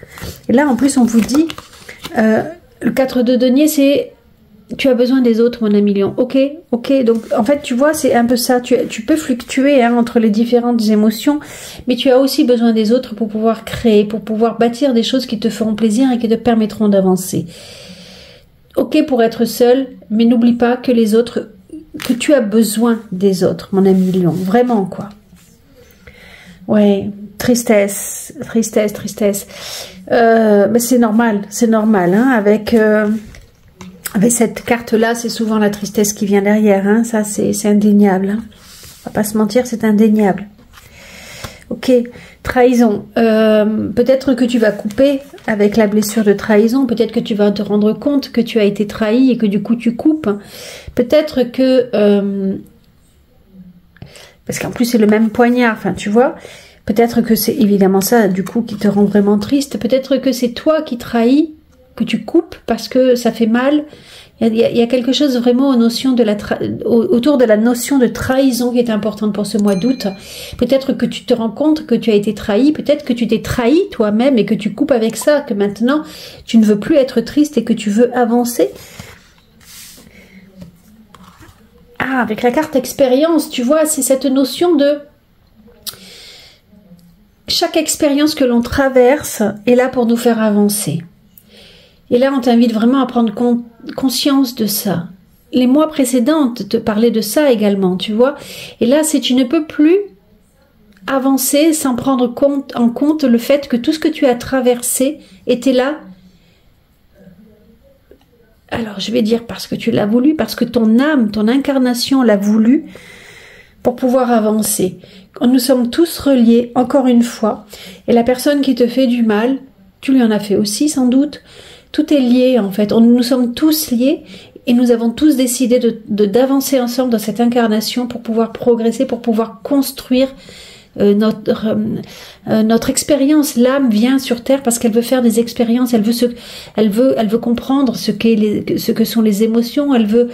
Et là, en plus, on vous dit, le 4 de denier, c'est tu as besoin des autres, mon ami lion. Ok. Donc, en fait, tu vois, c'est un peu ça. Tu peux fluctuer hein, entre les différentes émotions, mais tu as aussi besoin des autres pour pouvoir créer, pour pouvoir bâtir des choses qui te feront plaisir et qui te permettront d'avancer. Ok pour être seul, mais n'oublie pas que les autres, que tu as besoin des autres, mon ami lion. Vraiment, quoi. Ouais, tristesse. Mais c'est normal, hein, avec cette carte-là, c'est souvent la tristesse qui vient derrière. Hein. Ça, c'est indéniable. Hein. On va pas se mentir, c'est indéniable. Ok, trahison. Peut-être que tu vas couper avec la blessure de trahison. Peut-être que tu vas te rendre compte que tu as été trahi et que du coup tu coupes. Peut-être que... parce qu'en plus, c'est le même poignard. Enfin, tu vois. Peut-être que c'est évidemment ça, du coup, qui te rend vraiment triste. Peut-être que c'est toi qui trahis, que tu coupes parce que ça fait mal. Il y a quelque chose vraiment autour de la notion de trahison qui est importante pour ce mois d'août. Peut-être que tu te rends compte que tu as été trahi, peut-être que tu t'es trahi toi-même et que tu coupes avec ça, que maintenant tu ne veux plus être triste et que tu veux avancer. Ah, avec la carte expérience, tu vois, c'est cette notion de chaque expérience que l'on traverse est là pour nous faire avancer. Et là, on t'invite vraiment à prendre conscience de ça. Les mois précédents te parlaient de ça également, tu vois. Et là, c'est tu ne peux plus avancer sans prendre en compte le fait que tout ce que tu as traversé était là. Alors, je vais dire parce que tu l'as voulu, parce que ton âme, ton incarnation l'a voulu pour pouvoir avancer. Nous sommes tous reliés, encore une fois. Et la personne qui te fait du mal, tu lui en as fait aussi sans doute. Tout est lié en fait, nous sommes tous liés et nous avons tous décidé d'avancer ensemble dans cette incarnation pour pouvoir progresser, pour pouvoir construire notre expérience. L'âme vient sur Terre parce qu'elle veut faire des expériences, elle veut comprendre ce que sont les émotions, elle veut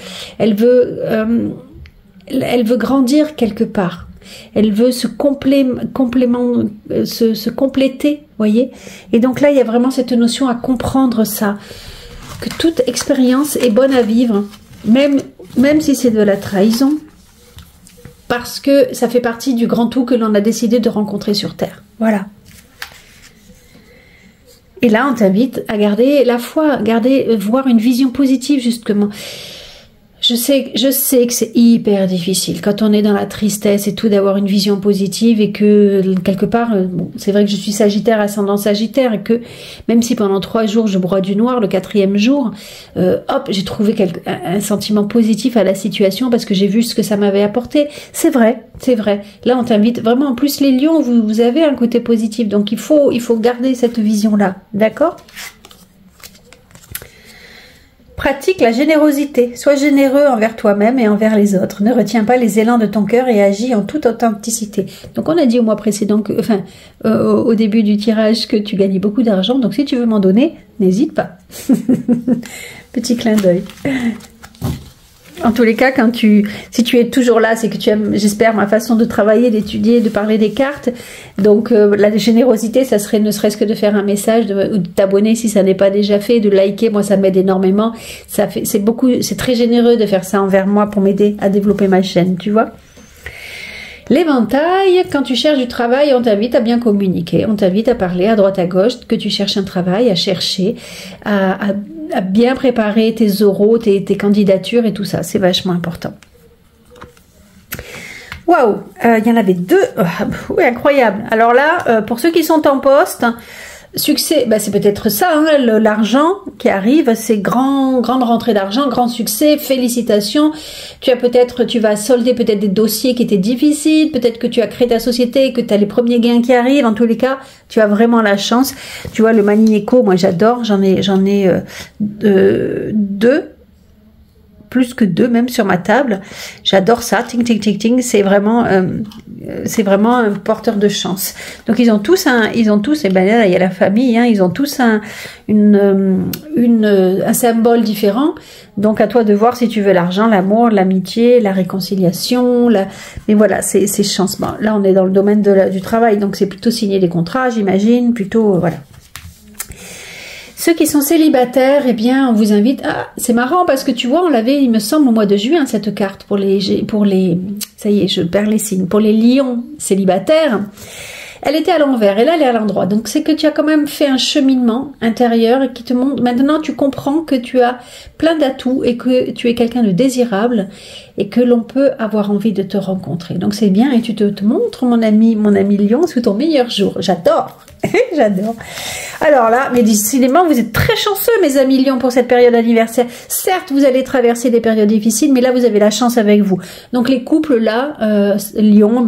grandir quelque part. Elle veut se compléter, voyez. Et donc là, il y a vraiment cette notion à comprendre ça, que toute expérience est bonne à vivre, même si c'est de la trahison, parce que ça fait partie du grand tout que l'on a décidé de rencontrer sur Terre. Voilà. Et là, on t'invite à garder la foi, voir une vision positive, justement. Je sais que c'est hyper difficile quand on est dans la tristesse et tout d'avoir une vision positive et que quelque part, bon, c'est vrai que je suis Sagittaire, ascendant Sagittaire et que même si pendant 3 jours je broie du noir, le 4e jour, hop, j'ai trouvé un sentiment positif à la situation parce que j'ai vu ce que ça m'avait apporté. C'est vrai. Là, on t'invite vraiment. En plus, les lions, vous avez un côté positif, donc il faut garder cette vision-là, d'accord ? Pratique la générosité. Sois généreux envers toi-même et envers les autres. Ne retiens pas les élans de ton cœur et agis en toute authenticité. Donc on a dit au mois précédent, au début du tirage, que tu gagnais beaucoup d'argent. Donc si tu veux m'en donner, n'hésite pas. Petit clin d'œil. En tous les cas, si tu es toujours là, c'est que tu aimes, j'espère, ma façon de travailler, d'étudier, de parler des cartes. Donc, la générosité, ça serait ne serait-ce que de faire un message, ou de t'abonner si ça n'est pas déjà fait, de liker. Moi, ça m'aide énormément. C'est très généreux de faire ça envers moi pour m'aider à développer ma chaîne, tu vois. L'éventail, quand tu cherches du travail, on t'invite à bien communiquer, on t'invite à parler à droite à gauche, que tu cherches un travail, à chercher, à bien préparer tes oraux, tes candidatures et tout ça, c'est vachement important. Waouh, il y en avait deux, oui, incroyable. Alors là, pour ceux qui sont en poste, succès, c'est peut-être ça, hein, l'argent qui arrive, c'est grande rentrée d'argent, grand succès, félicitations. Tu vas solder peut-être des dossiers qui étaient difficiles, peut-être que tu as créé ta société et que tu as les premiers gains qui arrivent. En tous les cas, tu as vraiment la chance. Tu vois, le Magnéco, moi j'adore, j'en ai deux. Plus que deux même sur ma table, j'adore ça, ting ting ting ting, c'est vraiment un porteur de chance. Donc ils ont tous et ben là il y a la famille, hein, ils ont tous un symbole différent. Donc à toi de voir si tu veux l'argent, l'amour, l'amitié, la réconciliation, mais voilà, c'est chance. Bon, là on est dans le domaine du travail, donc c'est plutôt signer des contrats, j'imagine, plutôt voilà. Ceux qui sont célibataires, eh bien, on vous invite. Ah, c'est marrant parce que tu vois, on l'avait, il me semble, au mois de juin, cette carte pour les, ça y est, je perds les signes, pour les lions célibataires. Elle était à l'envers et là, elle est à l'endroit. Donc, c'est que tu as quand même fait un cheminement intérieur qui te montre. Maintenant, tu comprends que tu as plein d'atouts et que tu es quelqu'un de désirable et que l'on peut avoir envie de te rencontrer. Donc, c'est bien et tu te montres, mon ami Lion, sous ton meilleur jour. J'adore. J'adore. Alors là, mais décidément, vous êtes très chanceux, mes amis Lions, pour cette période anniversaire. Certes, vous allez traverser des périodes difficiles, mais là, vous avez la chance avec vous. Donc, les couples, là, Lion,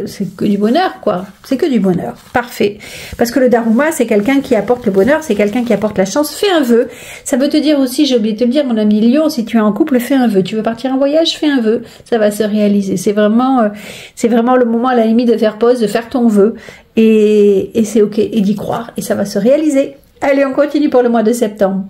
c'est que du bonheur, quoi. C'est que du bonheur. Parfait. Parce que le Daruma, c'est quelqu'un qui apporte le bonheur, c'est quelqu'un qui apporte la chance. Fais un vœu. Ça veut te dire aussi, j'ai oublié de te le dire, mon ami Lion, si tu es en couple, fais un vœu. Tu veux partir en voyage, fais un vœu. Ça va se réaliser. C'est vraiment le moment, à la limite, de faire pause, de faire ton vœu. Et c'est ok, et d'y croire, et ça va se réaliser. Allez, on continue pour le mois de septembre.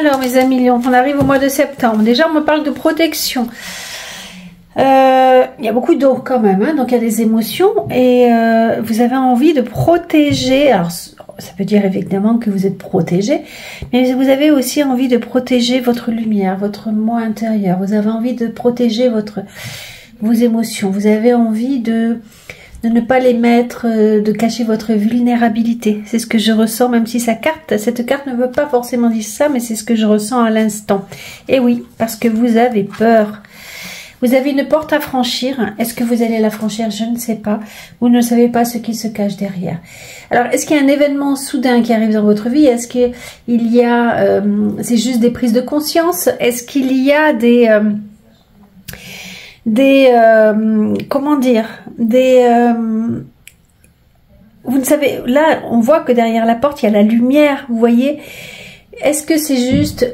Alors mes amis Lions, on arrive au mois de septembre. Déjà on me parle de protection. Il y a beaucoup d'eau quand même, hein, donc il y a des émotions et vous avez envie de protéger. Alors ça veut dire évidemment que vous êtes protégé, mais vous avez aussi envie de protéger votre lumière, votre moi intérieur. Vous avez envie de protéger vos émotions. Vous avez envie de ne pas les mettre, de cacher votre vulnérabilité. C'est ce que je ressens, même si cette carte ne veut pas forcément dire ça, mais c'est ce que je ressens à l'instant. Et oui, parce que vous avez peur. Vous avez une porte à franchir. Est-ce que vous allez la franchir? Je ne sais pas. Vous ne savez pas ce qui se cache derrière. Alors, est-ce qu'il y a un événement soudain qui arrive dans votre vie? Est-ce qu'il y a... c'est juste des prises de conscience? Est-ce qu'il y a comment dire, vous ne savez, là on voit que derrière la porte il y a la lumière, vous voyez. Est-ce que c'est juste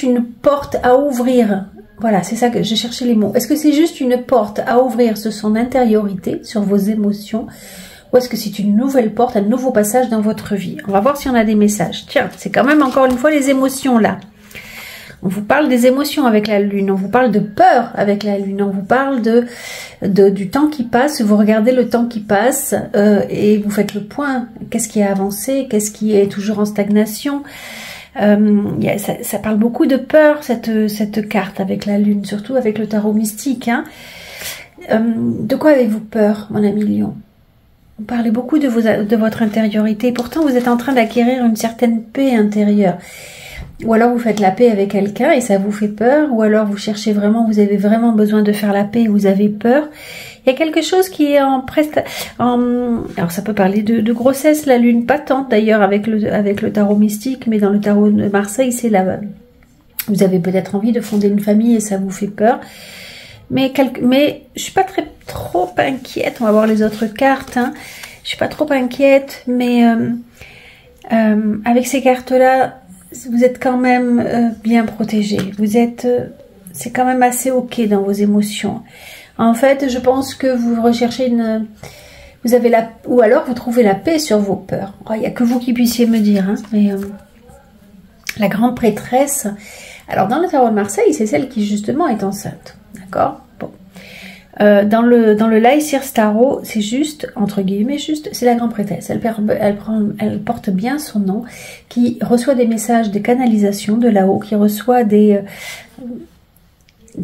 une porte à ouvrir? Voilà, c'est ça que je cherchais les mots. Est-ce que c'est juste une porte à ouvrir sur son intériorité, sur vos émotions, ou est-ce que c'est une nouvelle porte, un nouveau passage dans votre vie? On va voir si on a des messages. Tiens, c'est quand même encore une fois les émotions là. On vous parle des émotions avec la lune, on vous parle de peur avec la lune, on vous parle du temps qui passe, vous regardez le temps qui passe et vous faites le point. Qu'est-ce qui a avancé, qu'est-ce qui est toujours en stagnation? Ça parle beaucoup de peur, cette carte avec la lune, surtout avec le tarot mystique. Hein. De quoi avez-vous peur, mon ami Lion? On parlait beaucoup de votre intériorité. Pourtant, vous êtes en train d'acquérir une certaine paix intérieure. Ou alors vous faites la paix avec quelqu'un et ça vous fait peur. Ou alors vous cherchez vraiment, vous avez vraiment besoin de faire la paix et vous avez peur. Il y a quelque chose qui est alors ça peut parler de grossesse, la lune patente d'ailleurs avec le tarot mystique, mais dans le tarot de Marseille, c'est là. Vous avez peut-être envie de fonder une famille et ça vous fait peur. Mais je suis pas trop inquiète. On va voir les autres cartes. Hein. Je suis pas trop inquiète, mais avec ces cartes-là, vous êtes quand même bien protégé. C'est quand même assez ok dans vos émotions. En fait, je pense que vous recherchez ou alors vous trouvez la paix sur vos peurs. Il n'y a que vous qui puissiez me dire. Hein, mais la grande prêtresse. Alors dans le tarot de Marseille, c'est celle qui justement est enceinte. D'accord? Bon. Dans le Lysirs Tarot, c'est juste, entre guillemets, c'est la grande prêtresse. Elle porte bien son nom, qui reçoit des messages de canalisation de là-haut, qui reçoit de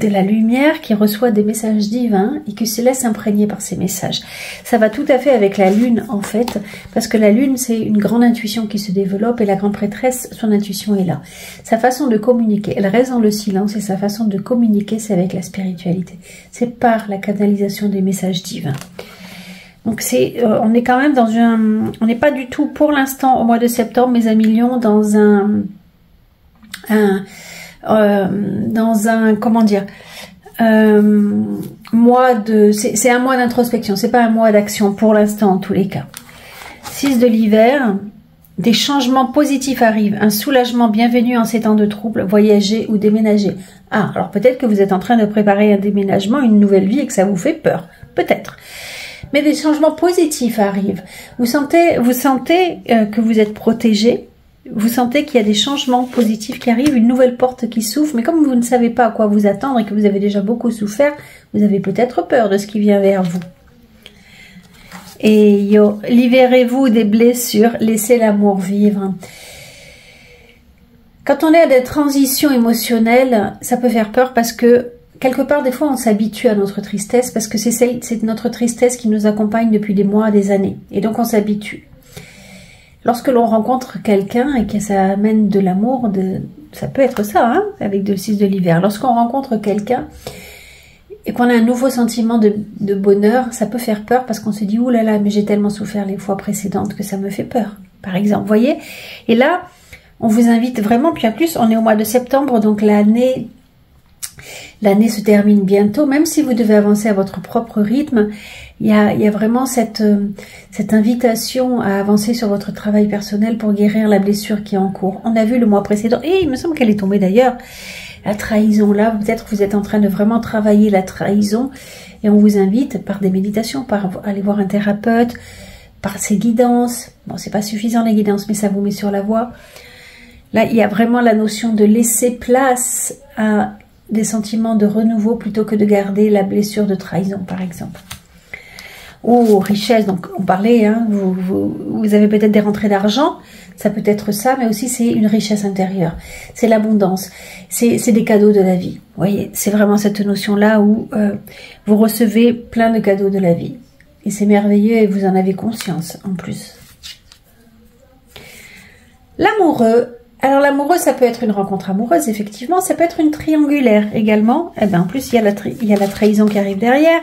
la lumière, qui reçoit des messages divins et qui se laisse imprégner par ces messages. Ça va tout à fait avec la lune en fait, parce que la lune c'est une grande intuition qui se développe et la grande prêtresse, son intuition est là. Sa façon de communiquer, elle reste dans le silence et sa façon de communiquer c'est avec la spiritualité. C'est par la canalisation des messages divins. Donc on est quand même on n'est pas du tout pour l'instant au mois de septembre mes amis Lions dans comment dire, c'est un mois d'introspection, c'est pas un mois d'action pour l'instant en tous les cas. 6 de l'hiver, des changements positifs arrivent, un soulagement bienvenu en ces temps de troubles, voyager ou déménager. Ah, alors peut-être que vous êtes en train de préparer un déménagement, une nouvelle vie et que ça vous fait peur, peut-être. Mais des changements positifs arrivent. Vous sentez que vous êtes protégé. Vous sentez qu'il y a des changements positifs qui arrivent, une nouvelle porte qui s'ouvre, mais comme vous ne savez pas à quoi vous attendre et que vous avez déjà beaucoup souffert, vous avez peut-être peur de ce qui vient vers vous. Et libérez-vous des blessures, laissez l'amour vivre. Quand on est à des transitions émotionnelles, ça peut faire peur parce que quelque part, des fois, on s'habitue à notre tristesse parce que c'est notre tristesse qui nous accompagne depuis des mois, des années. Et donc, on s'habitue. Lorsque l'on rencontre quelqu'un et que ça amène de l'amour, ça peut être ça, hein, avec le 6 de l'hiver. Lorsqu'on rencontre quelqu'un et qu'on a un nouveau sentiment de bonheur, ça peut faire peur parce qu'on se dit « Ouh là là, mais j'ai tellement souffert les fois précédentes que ça me fait peur. » Par exemple, vous voyez. Et là, on vous invite vraiment, puis en plus, on est au mois de septembre, donc l'année se termine bientôt. Même si vous devez avancer à votre propre rythme, il y a vraiment cette invitation à avancer sur votre travail personnel pour guérir la blessure qui est en cours. On a vu le mois précédent, et il me semble qu'elle est tombée d'ailleurs, la trahison là, peut-être que vous êtes en train de vraiment travailler la trahison, et on vous invite par des méditations, par aller voir un thérapeute, par ses guidances. Bon, c'est pas suffisant les guidances, mais ça vous met sur la voie. Là, il y a vraiment la notion de laisser place à des sentiments de renouveau plutôt que de garder la blessure de trahison, par exemple. Ou richesse, donc on parlait, hein, vous avez peut-être des rentrées d'argent, ça peut être ça, mais aussi c'est une richesse intérieure, c'est l'abondance, c'est des cadeaux de la vie. Vous voyez, c'est vraiment cette notion-là où vous recevez plein de cadeaux de la vie. Et c'est merveilleux et vous en avez conscience en plus. L'amoureux. Alors l'amoureux, ça peut être une rencontre amoureuse, effectivement, ça peut être une triangulaire également. Eh ben, en plus, il y a la trahison qui arrive derrière.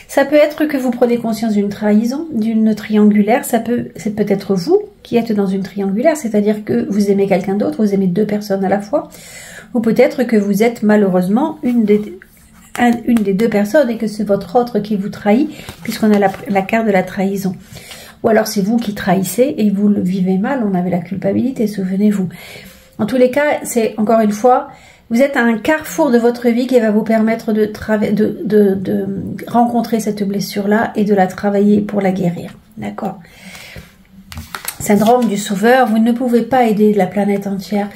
Ça peut être que vous prenez conscience d'une trahison, d'une triangulaire. C'est peut-être vous qui êtes dans une triangulaire, c'est-à-dire que vous aimez quelqu'un d'autre, vous aimez 2 personnes à la fois. Ou peut-être que vous êtes malheureusement une des 2 personnes et que c'est votre autre qui vous trahit, puisqu'on a la carte de la trahison. Ou alors c'est vous qui trahissez et vous le vivez mal, on avait la culpabilité, souvenez-vous. En tous les cas, c'est encore une fois, vous êtes à un carrefour de votre vie qui va vous permettre de rencontrer cette blessure-là et de la travailler pour la guérir. D'accord? Syndrome du sauveur, vous ne pouvez pas aider la planète entière.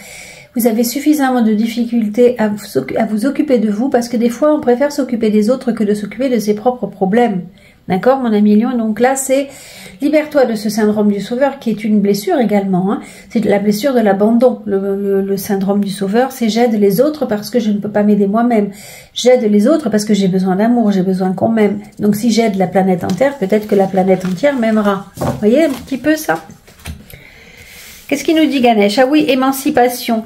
Vous avez suffisamment de difficultés à vous occuper de vous parce que des fois, on préfère s'occuper des autres que de s'occuper de ses propres problèmes. D'accord, mon ami Lion? Donc là, c'est libère-toi de ce syndrome du sauveur qui est une blessure également. Hein. C'est la blessure de l'abandon. Le syndrome du sauveur, c'est j'aide les autres parce que je ne peux pas m'aider moi-même. J'aide les autres parce que j'ai besoin d'amour, j'ai besoin qu'on m'aime. Donc si j'aide la planète entière, peut-être que la planète entière m'aimera. Vous voyez un petit peu ça? Qu'est-ce qu'il nous dit Ganesh? Ah oui, émancipation.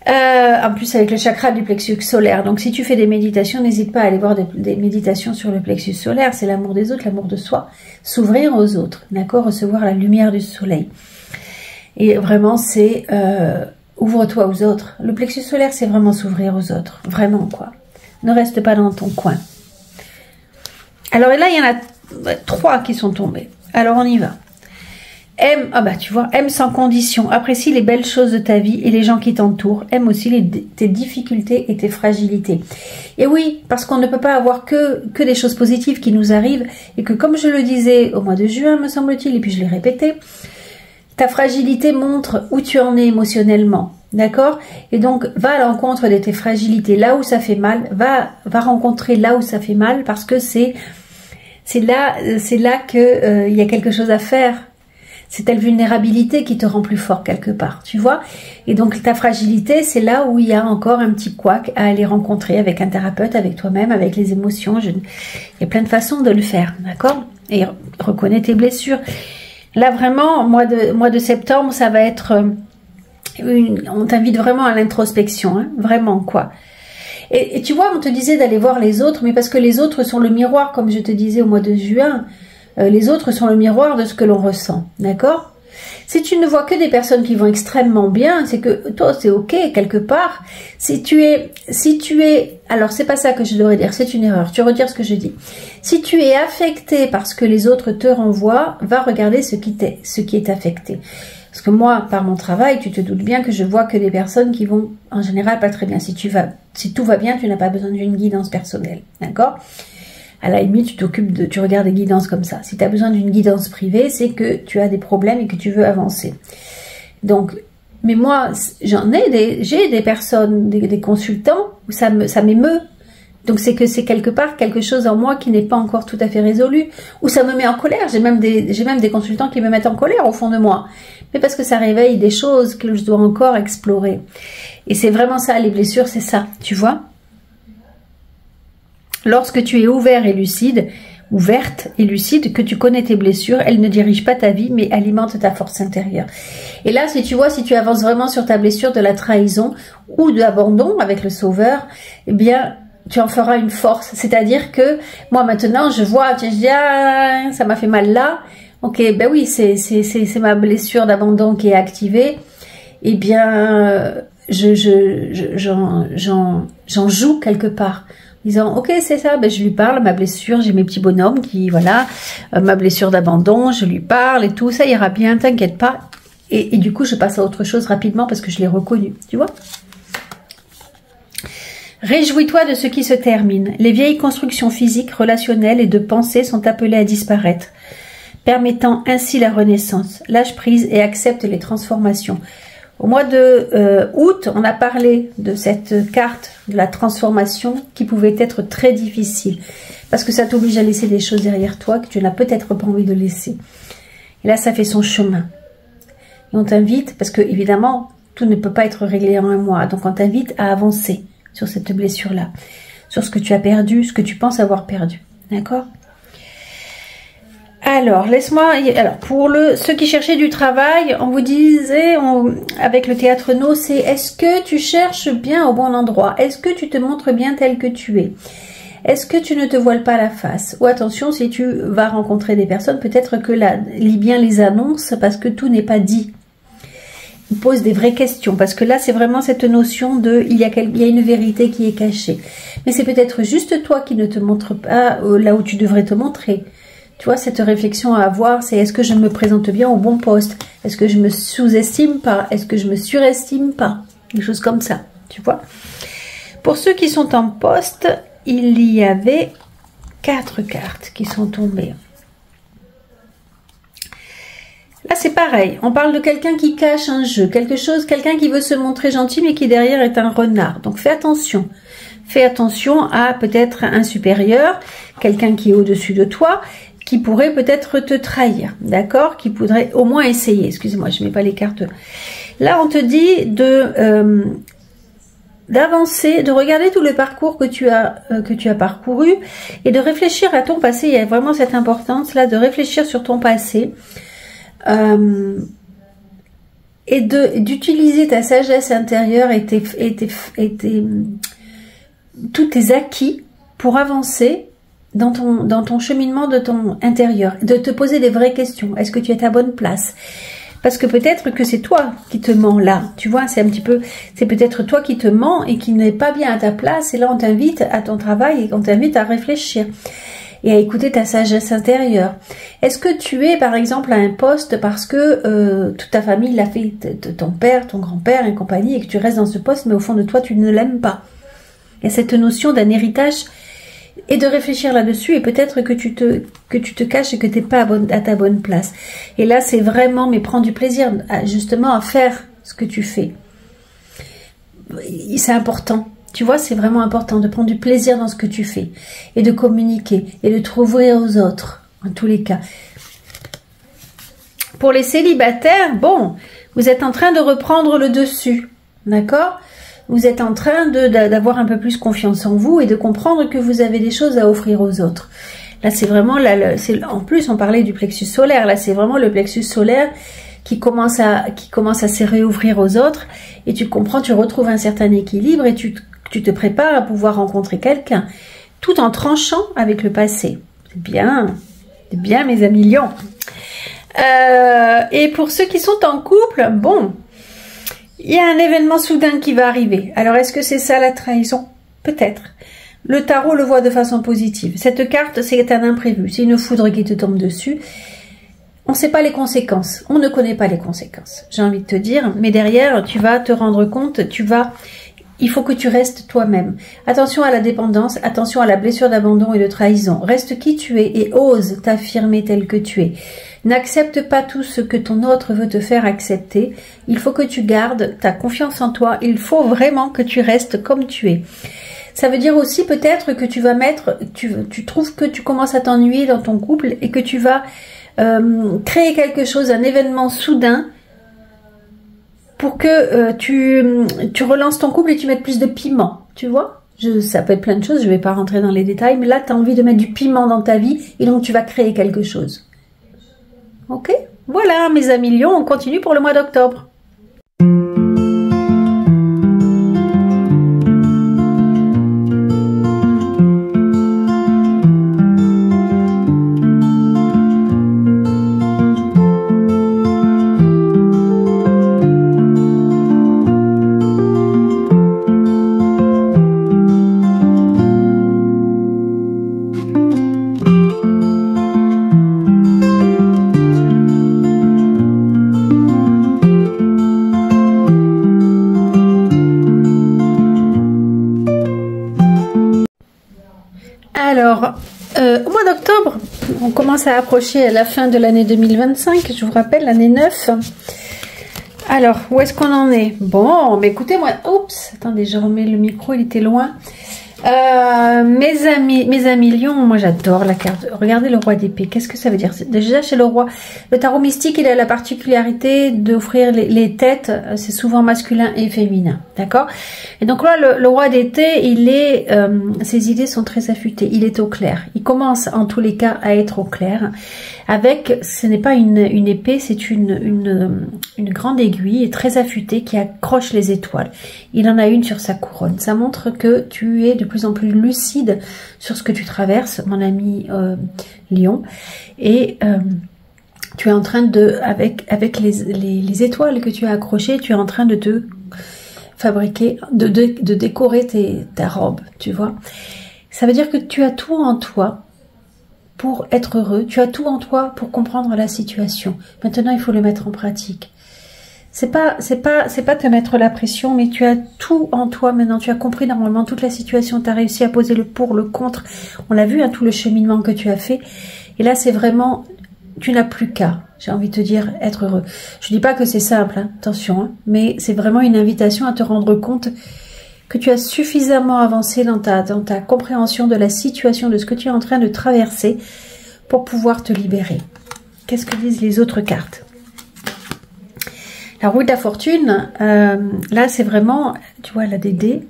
En plus avec le chakra du plexus solaire. Donc si tu fais des méditations, n'hésite pas à aller voir des méditations sur le plexus solaire. C'est l'amour des autres, l'amour de soi. S'ouvrir aux autres, d'accord? Recevoir la lumière du soleil. Et vraiment c'est ouvre-toi aux autres. Le plexus solaire, c'est vraiment s'ouvrir aux autres. Vraiment quoi. Ne reste pas dans ton coin. Alors et là, il y en a 3 qui sont tombés. Alors on y va. Aime, ah bah tu vois, aime sans condition, apprécie les belles choses de ta vie et les gens qui t'entourent, aime aussi tes difficultés et tes fragilités. Et oui, parce qu'on ne peut pas avoir que des choses positives qui nous arrivent et que comme je le disais au mois de juin, me semble-t-il, et puis je l'ai répété, ta fragilité montre où tu en es émotionnellement, d'accord? Et donc, va à l'encontre de tes fragilités, là où ça fait mal, va rencontrer là où ça fait mal parce que c'est là que il y a quelque chose à faire. C'est telle vulnérabilité qui te rend plus fort quelque part, tu vois. Et donc ta fragilité, c'est là où il y a encore un petit couac à aller rencontrer avec un thérapeute, avec toi-même, avec les émotions. Il y a plein de façons de le faire, d'accord? Et reconnais tes blessures. Là vraiment, mois de septembre, ça va être... on t'invite vraiment à l'introspection, hein, vraiment quoi. Et tu vois, on te disait d'aller voir les autres, mais parce que les autres sont le miroir, comme je te disais au mois de juin. Les autres sont le miroir de ce que l'on ressent, d'accord? Si tu ne vois que des personnes qui vont extrêmement bien, c'est que toi c'est ok quelque part. Si tu es, alors c'est pas ça que je devrais dire, c'est une erreur. Tu retires ce que je dis. Si tu es affecté par ce que les autres te renvoient, va regarder ce qui est affecté. Parce que moi, par mon travail, tu te doutes bien que je vois que des personnes qui vont en général pas très bien. Si tout va bien, tu n'as pas besoin d'une guidance personnelle, d'accord? À la limite, tu regardes des guidances comme ça. Si tu as besoin d'une guidance privée, c'est que tu as des problèmes et que tu veux avancer. Donc, mais moi, j'ai des personnes, des consultants où ça m'émeut. Donc c'est que c'est quelque part quelque chose en moi qui n'est pas encore tout à fait résolu, où ça me met en colère. J'ai même des consultants qui me mettent en colère au fond de moi. Mais parce que ça réveille des choses que je dois encore explorer. Et c'est vraiment ça, les blessures, c'est ça, tu vois. Lorsque tu es ouverte et lucide, que tu connais tes blessures, elles ne dirigent pas ta vie, mais alimentent ta force intérieure. Et là, si tu avances vraiment sur ta blessure de la trahison ou de l'abandon avec le sauveur, eh bien, tu en feras une force. C'est-à-dire que, moi maintenant, je vois, je dis, ah, ça m'a fait mal là. Ok, ben oui, c'est ma blessure d'abandon qui est activée. Eh bien, j'en joue quelque part. Disant, ok, c'est ça, ben, je lui parle, ma blessure, j'ai mes petits bonhommes qui, voilà, ma blessure d'abandon, je lui parle et tout, ça ira bien, t'inquiète pas. Et du coup, je passe à autre chose rapidement parce que je l'ai reconnu, tu vois. Réjouis-toi de ce qui se termine. Les vieilles constructions physiques, relationnelles et de pensée sont appelées à disparaître, permettant ainsi la renaissance. Lâche prise et accepte les transformations. Au mois de août, on a parlé de cette carte de la transformation qui pouvait être très difficile parce que ça t'oblige à laisser des choses derrière toi que tu n'as peut-être pas envie de laisser. Et là, ça fait son chemin. Et on t'invite, parce que évidemment, tout ne peut pas être réglé en un mois, donc on t'invite à avancer sur cette blessure-là, sur ce que tu as perdu, ce que tu penses avoir perdu. D'accord ? Alors, pour ceux qui cherchaient du travail, on vous disait, avec le théâtre No, c'est est-ce que tu cherches bien au bon endroit? Est-ce que tu te montres bien tel que tu es? Est-ce que tu ne te voiles pas la face? Ou attention, si tu vas rencontrer des personnes, peut-être que là, lis bien les annonces parce que tout n'est pas dit. Pose des vraies questions parce que là, c'est vraiment cette notion de il y a une vérité qui est cachée. Mais c'est peut-être juste toi qui ne te montres pas là où tu devrais te montrer. Tu vois, cette réflexion à avoir, c'est est-ce que je me présente bien au bon poste? Est-ce que je me sous-estime pas? Est-ce que je me surestime pas? Des choses comme ça, tu vois. Pour ceux qui sont en poste, il y avait 4 cartes qui sont tombées. Là, c'est pareil. On parle de quelqu'un qui cache un jeu, quelqu'un qui veut se montrer gentil, mais qui derrière est un renard. Donc, fais attention. fais attention à peut-être un supérieur, quelqu'un qui est au-dessus de toi, qui pourrait peut-être te trahir, d'accord? Qui pourrait au moins essayer. Excusez-moi, je mets pas les cartes. Là, on te dit de d'avancer, de regarder tout le parcours que tu as parcouru et de réfléchir à ton passé. Il y a vraiment cette importance là de réfléchir sur ton passé et d'utiliser ta sagesse intérieure et tous tes acquis pour avancer dans ton cheminement de ton intérieur, de te poser des vraies questions. Est-ce que tu es à ta bonne place? Parce que peut-être que c'est toi qui te mens là, tu vois, c'est peut-être toi qui te mens et qui n'est pas bien à ta place, et là on t'invite à ton travail et on t'invite à réfléchir et à écouter ta sagesse intérieure. Est-ce que tu es par exemple à un poste parce que toute ta famille l'a fait, ton père, ton grand-père et compagnie, et que tu restes dans ce poste, mais au fond de toi tu ne l'aimes pas? Il y a cette notion d'un héritage, et de réfléchir là-dessus, et peut-être que tu te caches et que tu n'es pas à ta bonne place. Et là, c'est vraiment, mais prends du plaisir justement à faire ce que tu fais. C'est important. Tu vois, c'est vraiment important de prendre du plaisir dans ce que tu fais et de communiquer et de te ouvrir aux autres, en tous les cas. Pour les célibataires, bon, vous êtes en train de reprendre le dessus, d'accord ? Vous êtes en train d'avoir un peu plus confiance en vous et de comprendre que vous avez des choses à offrir aux autres. Là, c'est vraiment, en plus, on parlait du plexus solaire. Là, c'est vraiment le plexus solaire qui commence à se réouvrir aux autres. Et tu comprends, tu retrouves un certain équilibre et tu te prépares à pouvoir rencontrer quelqu'un. Tout en tranchant avec le passé. C'est bien, mes amis lions. Et pour ceux qui sont en couple, bon... il y a un événement soudain qui va arriver. Alors, est-ce que c'est ça la trahison? Peut-être. Le tarot le voit de façon positive. Cette carte, c'est un imprévu. C'est une foudre qui te tombe dessus. On ne sait pas les conséquences. On ne connaît pas les conséquences. J'ai envie de te dire. Mais derrière, tu vas te rendre compte. Il faut que tu restes toi-même. Attention à la dépendance. Attention à la blessure d'abandon et de trahison. Reste qui tu es et ose t'affirmer tel que tu es. N'accepte pas tout ce que ton autre veut te faire accepter. Il faut que tu gardes ta confiance en toi. Il faut vraiment que tu restes comme tu es. Ça veut dire aussi peut-être que tu vas tu trouves que tu commences à t'ennuyer dans ton couple et que tu vas créer quelque chose, un événement soudain pour que tu relances ton couple et tu mettes plus de piment, tu vois? Ça peut être plein de choses, je ne vais pas rentrer dans les détails, mais là tu as envie de mettre du piment dans ta vie et donc tu vas créer quelque chose. Ok, voilà mes amis lions, on continue pour le mois d'octobre. Alors, au mois d'octobre, on commence à approcher à la fin de l'année 2025, je vous rappelle, l'année 9. Alors, où est-ce qu'on en est? Bon, mais écoutez, moi, oups, attendez, je remets le micro, il était loin. Mes amis lions, moi j'adore la carte. Regardez le roi d'épée, qu'est-ce que ça veut dire? Déjà chez le roi, le tarot mystique, il a la particularité d'offrir les têtes, c'est souvent masculin et féminin, d'accord? Et donc là, le roi d'épée, ses idées sont très affûtées, il est au clair. Il commence en tous les cas à être au clair. Ce n'est pas une épée, c'est une grande aiguille très affûtée qui accroche les étoiles. Il en a une sur sa couronne. Ça montre que tu es de plus en plus lucide sur ce que tu traverses, mon ami Lion. Et tu es en train avec les étoiles que tu as accrochées, tu es en train de te fabriquer, de décorer ta robe, tu vois. Ça veut dire que tu as tout en toi pour être heureux, tu as tout en toi pour comprendre la situation. Maintenant, il faut le mettre en pratique. C'est pas te mettre la pression, mais tu as tout en toi maintenant. Tu as compris normalement toute la situation. Tu as réussi à poser le pour, le contre. On l'a vu, hein, tout le cheminement que tu as fait. Et là, c'est vraiment, tu n'as plus qu'à, j'ai envie de te dire, être heureux. Je dis pas que c'est simple, hein, attention, hein, mais c'est vraiment une invitation à te rendre compte que tu as suffisamment avancé dans ta compréhension de la situation, de ce que tu es en train de traverser pour pouvoir te libérer. Qu'est-ce que disent les autres cartes? La roue de la fortune, là c'est vraiment, tu vois, la DD.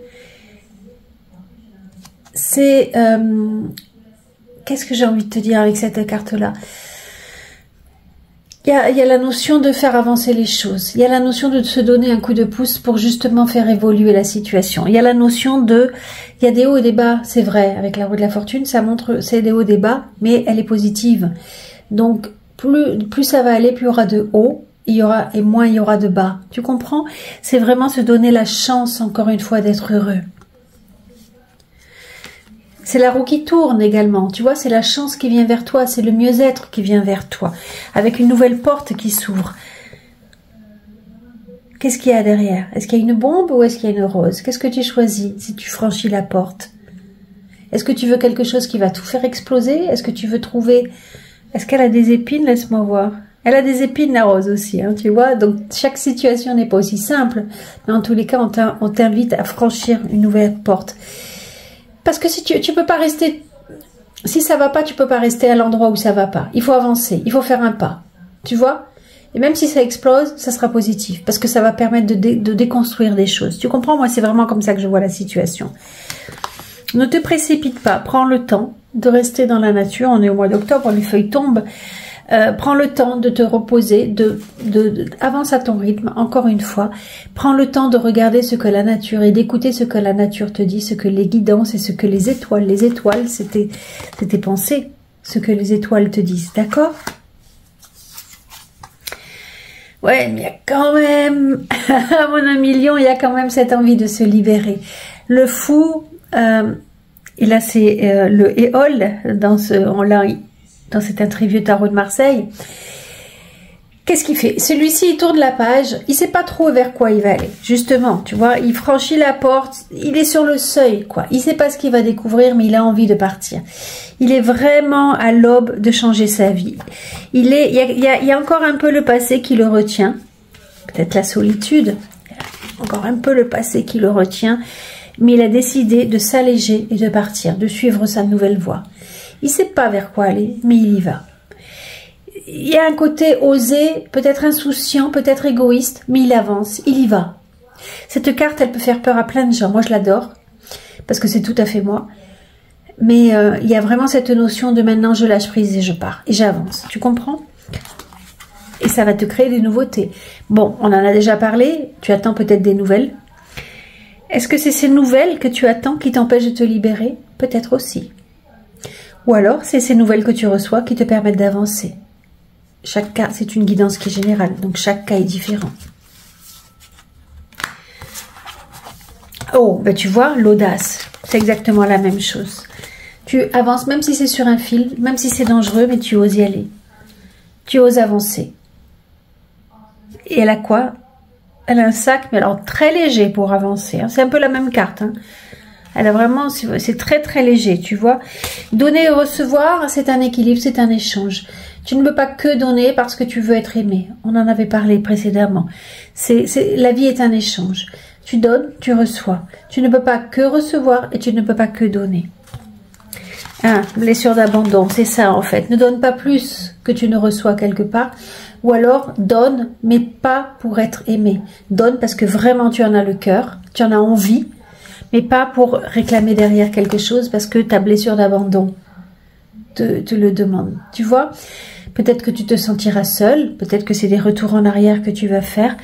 C'est, qu'est-ce que j'ai envie de te dire avec cette carte-là? Il y a la notion de faire avancer les choses. Il y a la notion de se donner un coup de pouce pour justement faire évoluer la situation. Il y a la notion de, il y a des hauts et des bas, c'est vrai. Avec la roue de la fortune, ça montre, c'est des hauts et des bas, mais elle est positive. Donc, plus ça va aller, plus il y aura de hauts. Et moins il y aura de bas. Tu comprends? C'est vraiment se donner la chance, encore une fois, d'être heureux. C'est la roue qui tourne également. Tu vois, c'est la chance qui vient vers toi. C'est le mieux-être qui vient vers toi. Avec une nouvelle porte qui s'ouvre. Qu'est-ce qu'il y a derrière? Est-ce qu'il y a une bombe ou est-ce qu'il y a une rose? Qu'est-ce que tu choisis si tu franchis la porte? Est-ce que tu veux quelque chose qui va tout faire exploser? Est-ce que tu veux trouver... Est-ce qu'elle a des épines? Laisse-moi voir. Elle a des épines, la rose aussi, hein, tu vois. Donc, chaque situation n'est pas aussi simple. Mais en tous les cas, on t'invite à franchir une nouvelle porte. Parce que si tu peux pas rester... Si ça va pas, tu peux pas rester à l'endroit où ça va pas. Il faut avancer. Il faut faire un pas. Tu vois? Et même si ça explose, ça sera positif. Parce que ça va permettre de déconstruire des choses. Tu comprends? Moi, c'est vraiment comme ça que je vois la situation. Ne te précipite pas. Prends le temps de rester dans la nature. On est au mois d'octobre, les feuilles tombent. Prends le temps de te reposer, avance à ton rythme, encore une fois. Prends le temps de regarder ce que la nature et d'écouter ce que la nature te dit, ce que les guidances et ce que les étoiles, c'est tes pensées, ce que les étoiles te disent, d'accord? Ouais, mais il y a quand même, mon ami Lion, il y a quand même cette envie de se libérer. Le fou, et là c'est le éole, dans cet un très vieux tarot de Marseille. Qu'est-ce qu'il fait? Celui-ci, il tourne la page, il sait pas trop vers quoi il va aller. Justement, tu vois, il franchit la porte, il est sur le seuil, quoi. Il sait pas ce qu'il va découvrir, mais il a envie de partir. Il est vraiment à l'aube de changer sa vie. Il y a encore un peu le passé qui le retient. Peut-être la solitude. Encore un peu le passé qui le retient. Mais il a décidé de s'alléger et de partir, de suivre sa nouvelle voie. Il sait pas vers quoi aller, mais il y va. Il y a un côté osé, peut-être insouciant, peut-être égoïste, mais il avance, il y va. Cette carte, elle peut faire peur à plein de gens. Moi, je l'adore, parce que c'est tout à fait moi. Mais il y a vraiment cette notion de maintenant, je lâche prise et je pars. Et j'avance, tu comprends? Et ça va te créer des nouveautés. Bon, on en a déjà parlé, tu attends peut-être des nouvelles. Est-ce que c'est ces nouvelles que tu attends qui t'empêchent de te libérer? Peut-être aussi. Ou alors, c'est ces nouvelles que tu reçois qui te permettent d'avancer. Chaque cas, c'est une guidance qui est générale, donc chaque cas est différent. Oh, ben tu vois, l'audace, c'est exactement la même chose. Tu avances, même si c'est sur un fil, même si c'est dangereux, mais tu oses y aller. Tu oses avancer. Et elle a quoi? Elle a un sac, mais alors très léger pour avancer. Hein. C'est un peu la même carte, hein. Elle a vraiment, c'est très très léger, tu vois. Donner et recevoir, c'est un équilibre, c'est un échange. Tu ne peux pas que donner parce que tu veux être aimé. On en avait parlé précédemment. La vie est un échange. Tu donnes, tu reçois. Tu ne peux pas que recevoir et tu ne peux pas que donner. Blessure d'abandon, c'est ça en fait. Ne donne pas plus que tu ne reçois quelque part. Ou alors, donne, mais pas pour être aimé. Donne parce que vraiment tu en as le cœur, tu en as envie. Mais pas pour réclamer derrière quelque chose parce que ta blessure d'abandon te le demande. Tu vois? Peut-être que tu te sentiras seul, peut-être que c'est des retours en arrière que tu vas faire.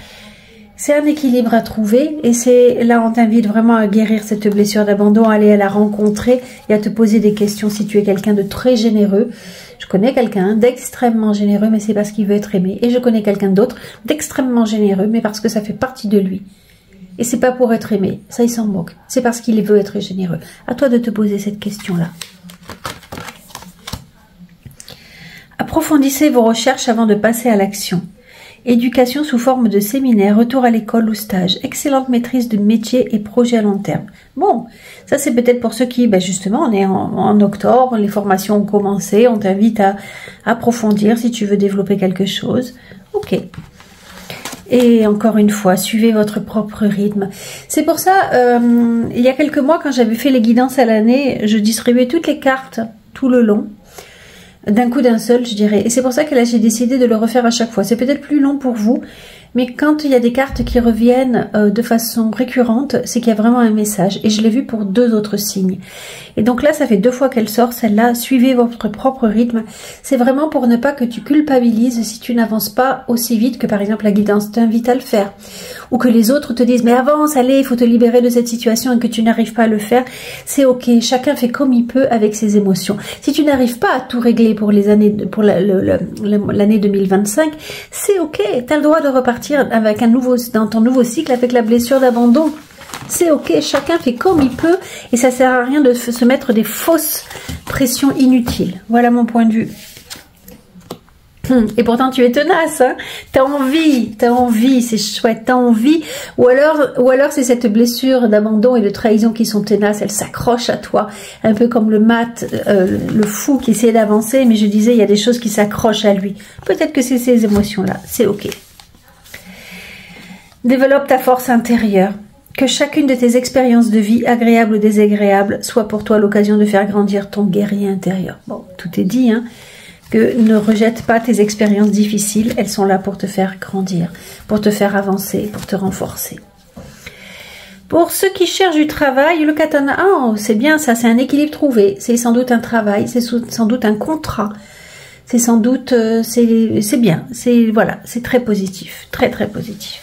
C'est un équilibre à trouver et c'est là on t'invite vraiment à guérir cette blessure d'abandon, à aller à la rencontrer et à te poser des questions si tu es quelqu'un de très généreux. Je connais quelqu'un d'extrêmement généreux, mais c'est parce qu'il veut être aimé. Et je connais quelqu'un d'autre d'extrêmement généreux, mais parce que ça fait partie de lui. Et c'est pas pour être aimé, ça il s'en moque. C'est parce qu'il veut être généreux. À toi de te poser cette question-là. Approfondissez vos recherches avant de passer à l'action. Éducation sous forme de séminaire, retour à l'école ou stage, excellente maîtrise de métier et projet à long terme. Bon, ça c'est peut-être pour ceux qui, justement, on est en octobre, les formations ont commencé, on t'invite à approfondir si tu veux développer quelque chose. Ok. Et encore une fois, suivez votre propre rythme. C'est pour ça, il y a quelques mois, quand j'avais fait les guidances à l'année, je distribuais toutes les cartes tout le long, d'un coup d'un seul, je dirais. Et c'est pour ça que là, j'ai décidé de le refaire à chaque fois. C'est peut-être plus long pour vous, mais quand il y a des cartes qui reviennent de façon récurrente, c'est qu'il y a vraiment un message. Et je l'ai vu pour 2 autres signes. Et donc là, ça fait 2 fois qu'elle sort, celle-là. Suivez votre propre rythme. C'est vraiment pour ne pas que tu culpabilises si tu n'avances pas aussi vite que, par exemple, la guidance t'invite à le faire. Ou que les autres te disent, mais avance, allez, il faut te libérer de cette situation et que tu n'arrives pas à le faire. C'est ok. Chacun fait comme il peut avec ses émotions. Si tu n'arrives pas à tout régler pour les années, pour l'année 2025, c'est ok. Tu as le droit de repartir avec dans ton nouveau cycle avec la blessure d'abandon. C'est ok, chacun fait comme il peut et ça sert à rien de se mettre des fausses pressions inutiles. Voilà mon point de vue. Et pourtant tu es tenace, hein, t'as envie, c'est chouette, t'as envie. Ou alors c'est cette blessure d'abandon et de trahison qui sont tenaces, elles s'accrochent à toi, un peu comme le le fou qui essaie d'avancer, mais je disais il y a des choses qui s'accrochent à lui. Peut-être que c'est ces émotions-là, c'est ok. Développe ta force intérieure. Que chacune de tes expériences de vie, agréables ou désagréables, soit pour toi l'occasion de faire grandir ton guerrier intérieur. Bon, tout est dit, hein. Que ne rejette pas tes expériences difficiles, elles sont là pour te faire grandir, pour te faire avancer, pour te renforcer. Pour ceux qui cherchent du travail, le katana, oh, c'est bien ça, c'est un équilibre trouvé, c'est sans doute un travail, c'est sans doute un contrat, c'est sans doute, c'est bien, voilà, c'est très positif, très très positif.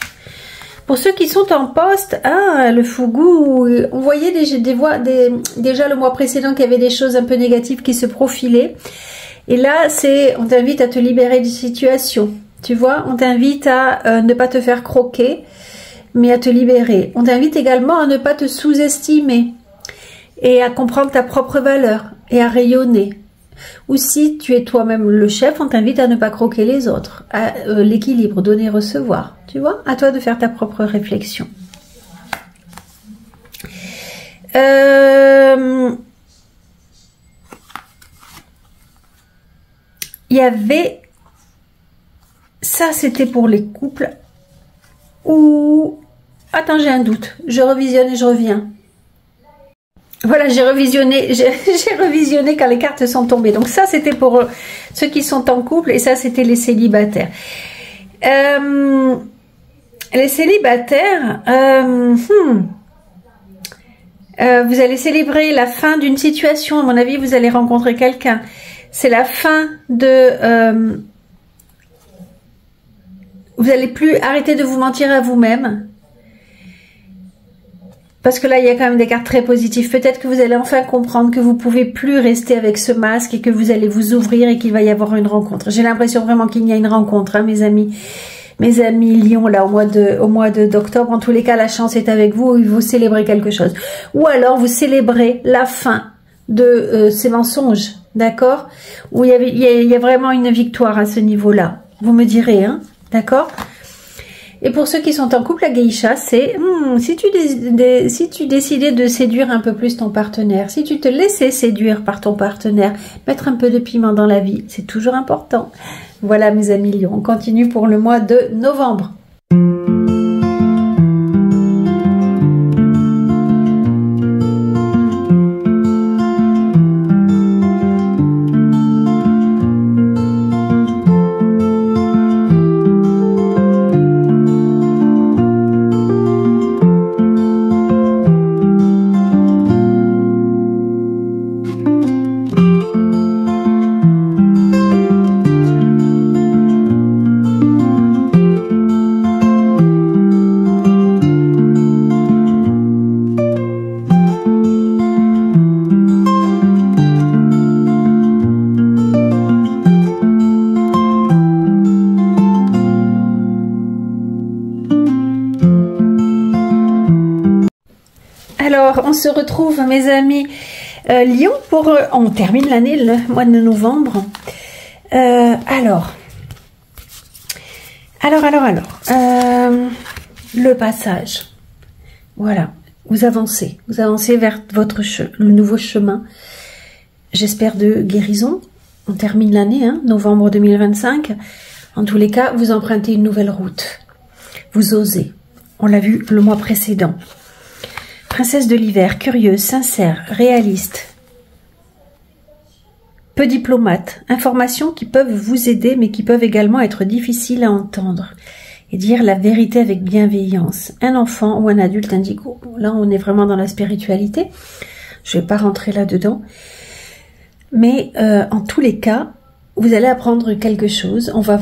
Pour ceux qui sont en poste, le fougou, on voyait déjà le mois précédent qu'il y avait des choses un peu négatives qui se profilaient. Et là, on t'invite à te libérer des situations. Tu vois, on t'invite à ne pas te faire croquer, mais à te libérer. On t'invite également à ne pas te sous-estimer et à comprendre ta propre valeur et à rayonner. Ou si tu es toi-même le chef, on t'invite à ne pas croquer les autres, à l'équilibre, donner, recevoir. Tu vois, à toi de faire ta propre réflexion. Il y avait... Ça, c'était pour les couples. Ou... Attends, j'ai un doute. Je revisionne et je reviens. Voilà, j'ai revisionné quand les cartes sont tombées. Donc ça, c'était pour ceux qui sont en couple et ça, c'était les célibataires. Les célibataires, vous allez célébrer la fin d'une situation. À mon avis, vous allez rencontrer quelqu'un. C'est la fin de... vous allez plus arrêter de vous mentir à vous-même. Parce que là, il y a quand même des cartes très positives. Peut-être que vous allez enfin comprendre que vous pouvez plus rester avec ce masque et que vous allez vous ouvrir et qu'il va y avoir une rencontre. J'ai l'impression vraiment qu'il y a une rencontre, hein, mes amis Lion, là, au mois d'octobre. En tous les cas, la chance est avec vous et vous célébrez quelque chose. Ou alors, vous célébrez la fin de ces mensonges, d'accord? Où il y a vraiment une victoire à ce niveau-là. Vous me direz, hein, d'accord? Et pour ceux qui sont en couple, la geisha, c'est si tu décidais de séduire un peu plus ton partenaire, si tu te laissais séduire par ton partenaire, mettre un peu de piment dans la vie, c'est toujours important. Voilà mes amis Lions, on continue pour le mois de novembre. Alors, on se retrouve, mes amis Lion, pour... on termine l'année, le mois de novembre. Alors, le passage. Voilà, vous avancez vers le nouveau chemin. J'espère de guérison. On termine l'année, hein, novembre 2025. En tous les cas, vous empruntez une nouvelle route. vous osez. On l'a vu le mois précédent. Princesse de l'hiver, curieuse, sincère, réaliste, peu diplomate, informations qui peuvent vous aider mais qui peuvent également être difficiles à entendre et dire la vérité avec bienveillance. Un enfant ou un adulte indigo. Là, on est vraiment dans la spiritualité. Je ne vais pas rentrer là-dedans. Mais en tous les cas, vous allez apprendre quelque chose. On va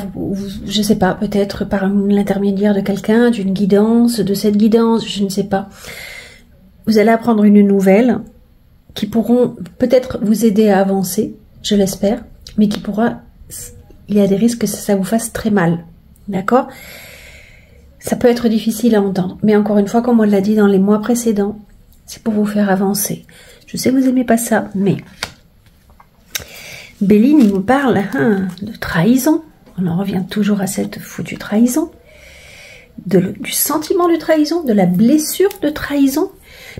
je ne sais pas, peut-être par l'intermédiaire de quelqu'un, d'une guidance, de cette guidance, je ne sais pas. Vous allez apprendre une nouvelle qui pourront peut-être vous aider à avancer, je l'espère, mais qui pourra, il y a des risques que ça vous fasse très mal, d'accord? Ça peut être difficile à entendre, mais encore une fois, comme on l'a dit dans les mois précédents, c'est pour vous faire avancer. Je sais que vous n'aimez pas ça, mais Béline, il nous parle de trahison. On en revient toujours à cette foutue trahison, du sentiment de trahison, de la blessure de trahison.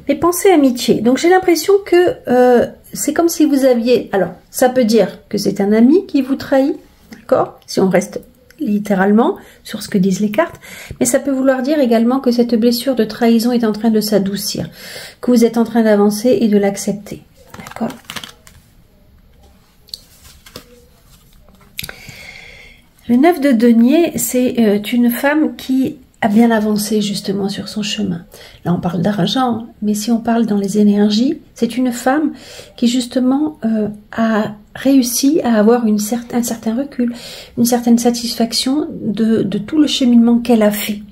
Mais pensez amitié. Donc j'ai l'impression que c'est comme si vous aviez... Alors, ça peut dire que c'est un ami qui vous trahit, d'accord? Si on reste littéralement sur ce que disent les cartes. Mais ça peut vouloir dire également que cette blessure de trahison est en train de s'adoucir, que vous êtes en train d'avancer et de l'accepter, d'accord? Le 9 de denier, c'est une femme qui a bien avancé justement sur son chemin. Là, on parle d'argent, mais si on parle dans les énergies, c'est une femme qui justement a réussi à avoir un certain recul, une certaine satisfaction de tout le cheminement qu'elle a fait.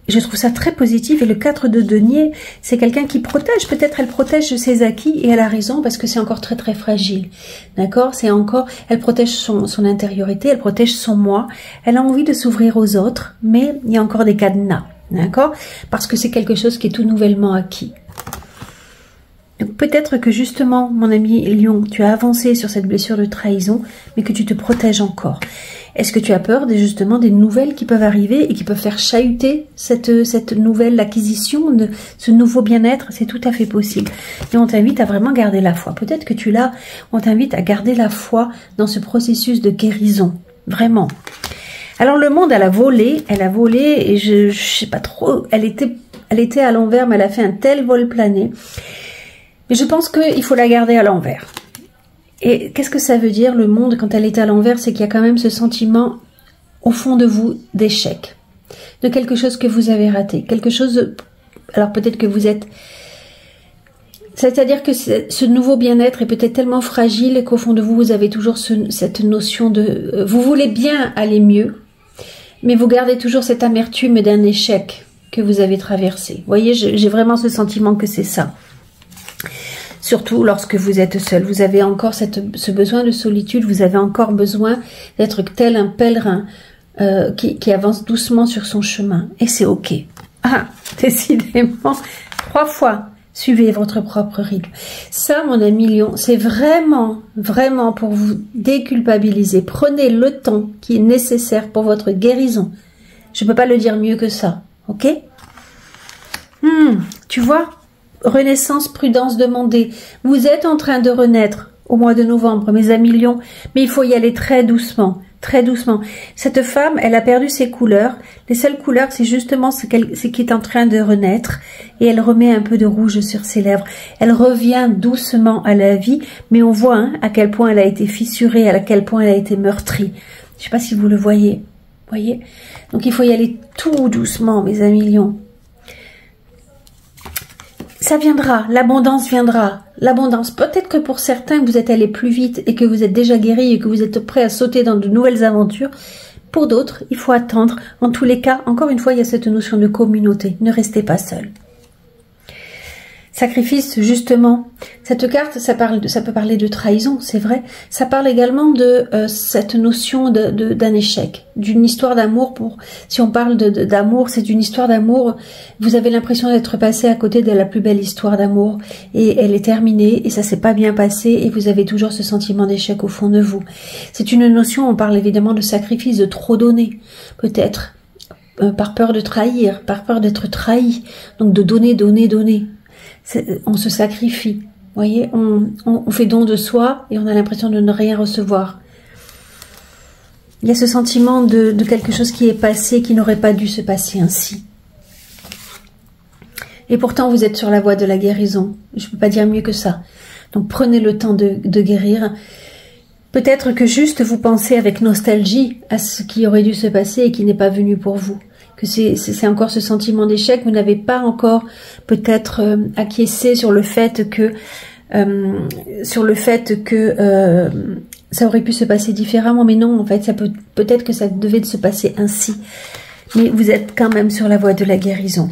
Je trouve ça très positif. Et le 4 de denier, c'est quelqu'un qui protège. Peut-être elle protège ses acquis et elle a raison parce que c'est encore très très fragile. D'accord? C'est encore, elle protège son intériorité, elle protège son moi. Elle a envie de s'ouvrir aux autres, mais il y a encore des cadenas. D'accord? Parce que c'est quelque chose qui est tout nouvellement acquis. Donc peut-être que justement, mon ami Lion, tu as avancé sur cette blessure de trahison, mais que tu te protèges encore. Est-ce que tu as peur justement des nouvelles qui peuvent arriver et qui peuvent faire chahuter cette nouvelle acquisition, de ce nouveau bien-être? C'est tout à fait possible. Et on t'invite à vraiment garder la foi. Peut-être que on t'invite à garder la foi dans ce processus de guérison. Vraiment. Alors le monde, elle a volé et je sais pas trop, elle était à l'envers, mais elle a fait un tel vol plané. Mais je pense qu'il faut la garder à l'envers. Et qu'est-ce que ça veut dire, le monde, quand elle est à l'envers? C'est qu'il y a quand même ce sentiment, au fond de vous, d'échec. De quelque chose que vous avez raté. Quelque chose... Alors peut-être que vous êtes... C'est-à-dire que ce nouveau bien-être est peut-être tellement fragile qu'au fond de vous, vous avez toujours cette notion de... Vous voulez bien aller mieux, mais vous gardez toujours cette amertume d'un échec que vous avez traversé. Vous voyez, j'ai vraiment ce sentiment que c'est ça. Surtout lorsque vous êtes seul, vous avez encore ce besoin de solitude, vous avez encore besoin d'être tel un pèlerin qui avance doucement sur son chemin. Et c'est ok. Ah, décidément, 3 fois, suivez votre propre rythme. Ça, mon ami Lion, c'est vraiment, vraiment pour vous déculpabiliser. Prenez le temps qui est nécessaire pour votre guérison. Je ne peux pas le dire mieux que ça, ok? Tu vois? Renaissance, prudence demandée. Vous êtes en train de renaître au mois de novembre, mes amis Lions, mais il faut y aller très doucement, très doucement. Cette femme, elle a perdu ses couleurs. Les seules couleurs, c'est justement ce qui est en train de renaître, et elle remet un peu de rouge sur ses lèvres. Elle revient doucement à la vie, mais on voit à quel point elle a été fissurée, à quel point elle a été meurtrie. Je ne sais pas si vous le voyez. Voyez? Donc il faut y aller tout doucement, mes amis Lions. Ça viendra, l'abondance viendra. L'abondance, peut-être que pour certains, vous êtes allés plus vite et que vous êtes déjà guéris et que vous êtes prêts à sauter dans de nouvelles aventures. Pour d'autres, il faut attendre. En tous les cas, encore une fois, il y a cette notion de communauté. Ne restez pas seul. Sacrifice, justement. Cette carte, ça peut parler de trahison, c'est vrai. Ça parle également de cette notion d'un échec, d'une histoire d'amour. Si on parle d'amour, c'est une histoire d'amour. Vous avez l'impression d'être passé à côté de la plus belle histoire d'amour et elle est terminée et ça s'est pas bien passé et vous avez toujours ce sentiment d'échec au fond de vous. C'est une notion, on parle évidemment de sacrifice, de trop donner, peut-être par peur de trahir, par peur d'être trahi, donc de donner, donner, donner. On se sacrifie, vous voyez, on fait don de soi et on a l'impression de ne rien recevoir. Il y a ce sentiment de quelque chose qui est passé, qui n'aurait pas dû se passer ainsi. Et pourtant, vous êtes sur la voie de la guérison. Je ne peux pas dire mieux que ça. Donc, prenez le temps de guérir. Peut-être que juste vous pensez avec nostalgie à ce qui aurait dû se passer et qui n'est pas venu pour vous. Que c'est encore ce sentiment d'échec. Vous n'avez pas encore peut-être acquiescé sur le fait que ça aurait pu se passer différemment. Mais non, en fait, peut-être que ça devait se passer ainsi. Mais vous êtes quand même sur la voie de la guérison.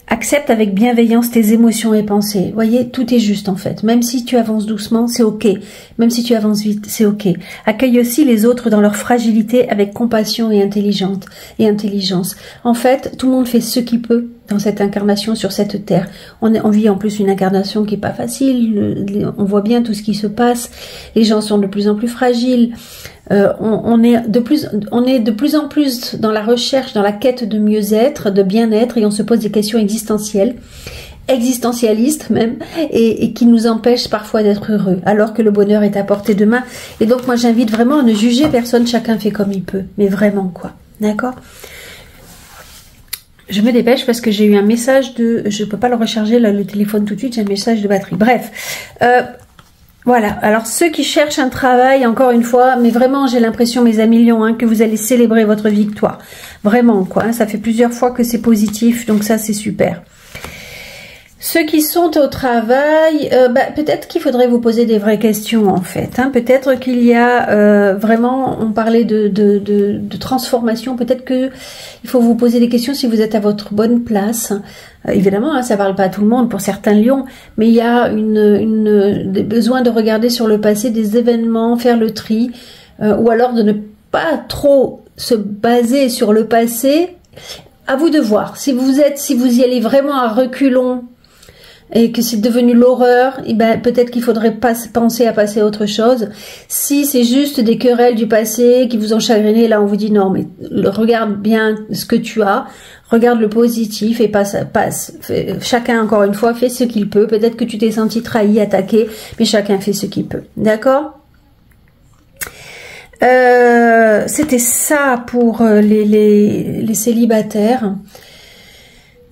Accepte avec bienveillance tes émotions et pensées. Voyez, tout est juste en fait. Même si tu avances doucement, c'est ok. Même si tu avances vite, c'est ok. Accueille aussi les autres dans leur fragilité avec compassion et intelligence. En fait, tout le monde fait ce qu'il peut dans cette incarnation sur cette terre. On vit en plus une incarnation qui est pas facile. On voit bien tout ce qui se passe. Les gens sont de plus en plus fragiles. On est de plus en plus dans la recherche, dans la quête de mieux-être, de bien-être, et on se pose des questions existentialistes même, et qui nous empêchent parfois d'être heureux, alors que le bonheur est à portée de main. Et donc moi j'invite vraiment à ne juger personne, chacun fait comme il peut, mais vraiment quoi, d'accord? Je me dépêche parce que j'ai eu un message je peux pas le recharger là, le téléphone tout de suite, j'ai un message de batterie. Bref, voilà, alors ceux qui cherchent un travail, encore une fois, mais vraiment j'ai l'impression, mes amis lions, que vous allez célébrer votre victoire. Vraiment, quoi, ça fait plusieurs fois que c'est positif, donc ça c'est super. Ceux qui sont au travail, peut-être qu'il faudrait vous poser des vraies questions en fait. Peut-être qu'il y a vraiment, on parlait de transformation, peut-être que il faut vous poser des questions si vous êtes à votre bonne place. Évidemment, ça parle pas à tout le monde pour certains lions, mais il y a des besoins de regarder sur le passé des événements, faire le tri, ou alors de ne pas trop se baser sur le passé. À vous de voir. Si vous y allez vraiment à reculons, et que c'est devenu l'horreur, peut-être qu'il faudrait penser à passer à autre chose. Si c'est juste des querelles du passé qui vous ont chagriné, là on vous dit non, mais regarde bien ce que tu as, regarde le positif et passe. Chacun, encore une fois, fait ce qu'il peut. Peut-être que tu t'es senti trahi, attaqué, mais chacun fait ce qu'il peut. D'accord ? C'était ça pour les célibataires.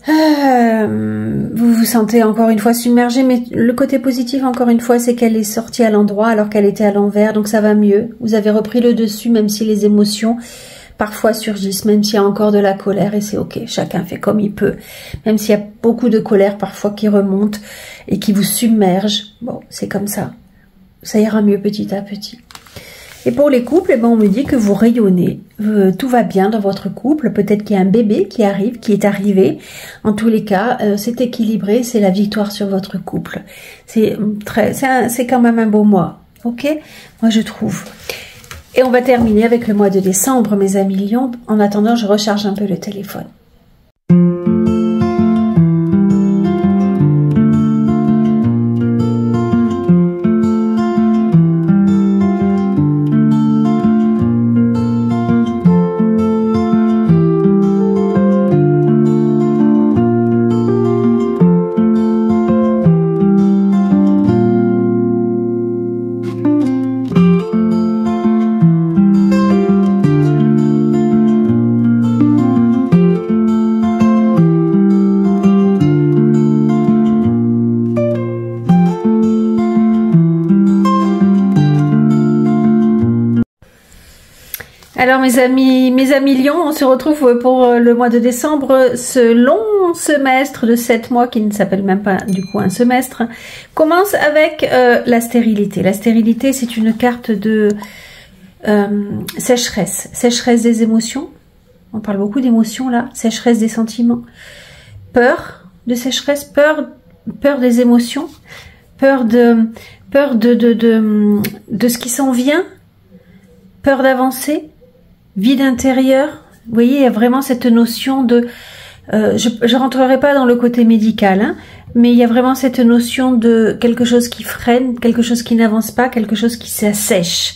Vous vous sentez encore une fois submergé, mais le côté positif encore une fois c'est qu'elle est sortie à l'endroit alors qu'elle était à l'envers, donc ça va mieux. Vous avez repris le dessus même si les émotions parfois surgissent, même s'il y a encore de la colère, et c'est ok, chacun fait comme il peut, même s'il y a beaucoup de colère parfois qui remonte et qui vous submerge. Bon, c'est comme ça ira mieux petit à petit. Et pour les couples, on me dit que vous rayonnez, tout va bien dans votre couple, peut-être qu'il y a un bébé qui est arrivé. En tous les cas, c'est équilibré, c'est la victoire sur votre couple. C'est quand même un beau mois, ok? Moi je trouve. Et on va terminer avec le mois de décembre, mes amis lions. En attendant, je recharge un peu le téléphone. Alors mes amis lions, on se retrouve pour le mois de décembre. Ce long semestre de 7 mois, qui ne s'appelle même pas du coup un semestre, commence avec la stérilité. La stérilité, c'est une carte de sécheresse. Sécheresse des émotions. On parle beaucoup d'émotions là. Sécheresse des sentiments. Peur de sécheresse, peur des émotions. Peur de ce qui s'en vient. Peur d'avancer. Vide intérieur, vous voyez, il y a vraiment cette notion de... je rentrerai pas dans le côté médical, mais il y a vraiment cette notion de quelque chose qui freine, quelque chose qui n'avance pas, quelque chose qui s'assèche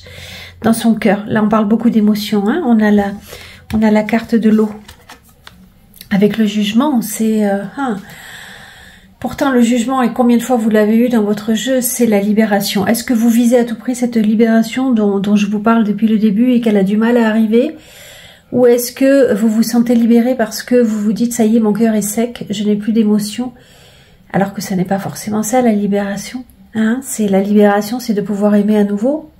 dans son cœur. Là, on parle beaucoup d'émotions. On a la carte de l'eau. Avec le jugement, c'est... Pourtant, le jugement, et combien de fois vous l'avez eu dans votre jeu, c'est la libération. Est-ce que vous visez à tout prix cette libération dont je vous parle depuis le début et qu'elle a du mal à arriver? Ou est-ce que vous vous sentez libéré parce que vous vous dites, ça y est, mon cœur est sec, je n'ai plus d'émotion? Alors que ça n'est pas forcément ça, la libération. Hein, c'est la libération, c'est de pouvoir aimer à nouveau,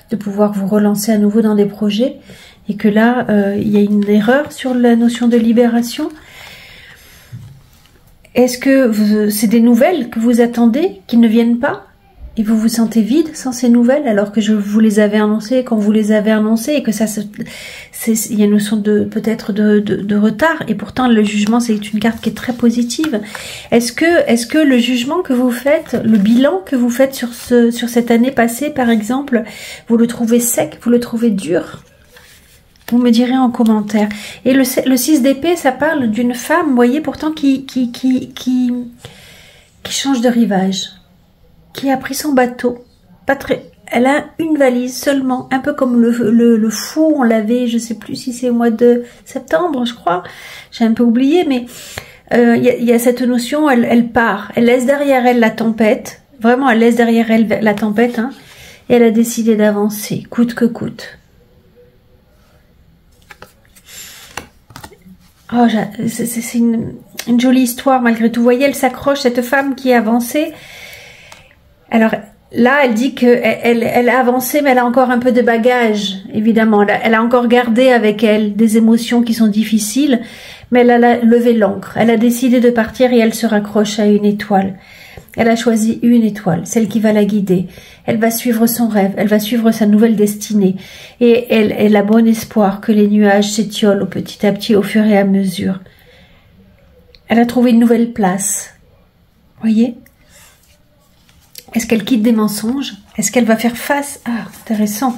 de pouvoir vous relancer à nouveau dans des projets. Et que là, il y a une erreur sur la notion de libération. Est-ce que c'est des nouvelles que vous attendez, qui ne viennent pas? Et vous vous sentez vide sans ces nouvelles, alors que je vous les avais annoncées, quand vous les avez annoncées, et que il y a une notion peut-être de retard, et pourtant le jugement, c'est une carte qui est très positive. Est-ce que le jugement que vous faites, le bilan que vous faites sur cette année passée, par exemple, vous le trouvez sec, vous le trouvez dur? Vous me direz en commentaire. Et le 6 d'épée, ça parle d'une femme, vous voyez, pourtant qui change de rivage, qui a pris son bateau. Elle a une valise seulement, un peu comme le fou, on l'avait, je sais plus si c'est au mois de septembre, je crois. J'ai un peu oublié, mais il y a cette notion, elle part, elle laisse derrière elle la tempête. Vraiment, elle laisse derrière elle la tempête, hein, et elle a décidé d'avancer, coûte que coûte. Oh, c'est une jolie histoire malgré tout. Vous voyez, elle s'accroche, cette femme qui a avancé. Alors là, elle dit elle a avancé, mais elle a encore un peu de bagage, évidemment. Elle a encore gardé avec elle des émotions qui sont difficiles, mais elle a levé l'ancre. Elle a décidé de partir et elle se raccroche à une étoile. Elle a choisi une étoile, celle qui va la guider. Elle va suivre son rêve, elle va suivre sa nouvelle destinée. Et elle a bon espoir que les nuages s'étiolent petit à petit au fur et à mesure. Elle a trouvé une nouvelle place. Voyez? Est-ce qu'elle quitte des mensonges? Est-ce qu'elle va faire face? Ah, intéressant.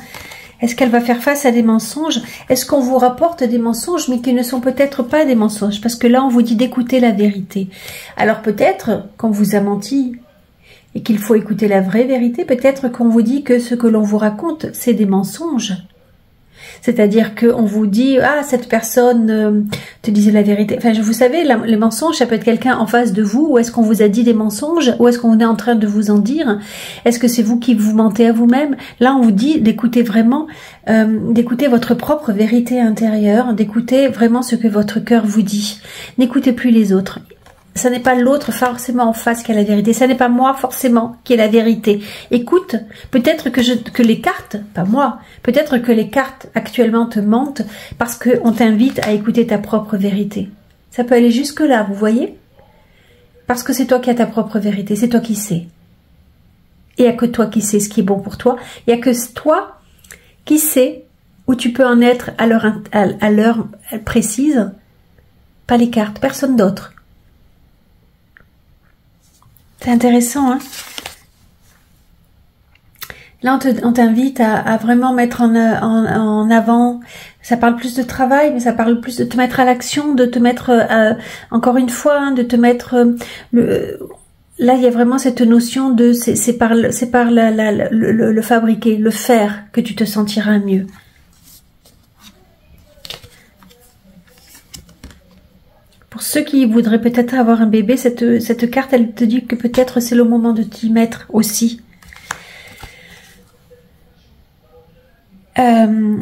Est-ce qu'elle va faire face à des mensonges? Est-ce qu'on vous rapporte des mensonges, mais qui ne sont peut-être pas des mensonges? Parce que là, on vous dit d'écouter la vérité. Alors peut-être qu'on vous a menti et qu'il faut écouter la vraie vérité. Peut-être qu'on vous dit que ce que l'on vous raconte, c'est des mensonges. C'est-à-dire qu'on vous dit, ah, cette personne te disait la vérité. Enfin, vous savez, les mensonges, ça peut être quelqu'un en face de vous, ou est-ce qu'on vous a dit des mensonges, ou est-ce qu'on est en train de vous en dire? Est-ce que c'est vous qui vous mentez à vous-même? Là, on vous dit d'écouter vraiment, d'écouter votre propre vérité intérieure, d'écouter vraiment ce que votre cœur vous dit. N'écoutez plus les autres. Ce n'est pas l'autre forcément en face qui a la vérité. Ce n'est pas moi forcément qui ai la vérité. Écoute, peut-être que les cartes, pas moi, peut-être que les cartes actuellement te mentent parce qu'on t'invite à écouter ta propre vérité. Ça peut aller jusque là, vous voyez? Parce que c'est toi qui as ta propre vérité, c'est toi qui sais. Il n'y a que toi qui sais ce qui est bon pour toi. Il n'y a que toi qui sais où tu peux en être à l'heure précise. Pas les cartes, personne d'autre. C'est intéressant, hein? Là, on t'invite à vraiment mettre en avant. Ça parle plus de travail, mais ça parle plus de te mettre à l'action, de te mettre, encore une fois, hein, de te mettre... Là, il y a vraiment cette notion de... C'est par le fabriquer, le faire, que tu te sentiras mieux. Pour ceux qui voudraient peut-être avoir un bébé, cette carte, elle te dit que peut-être c'est le moment de t'y mettre aussi.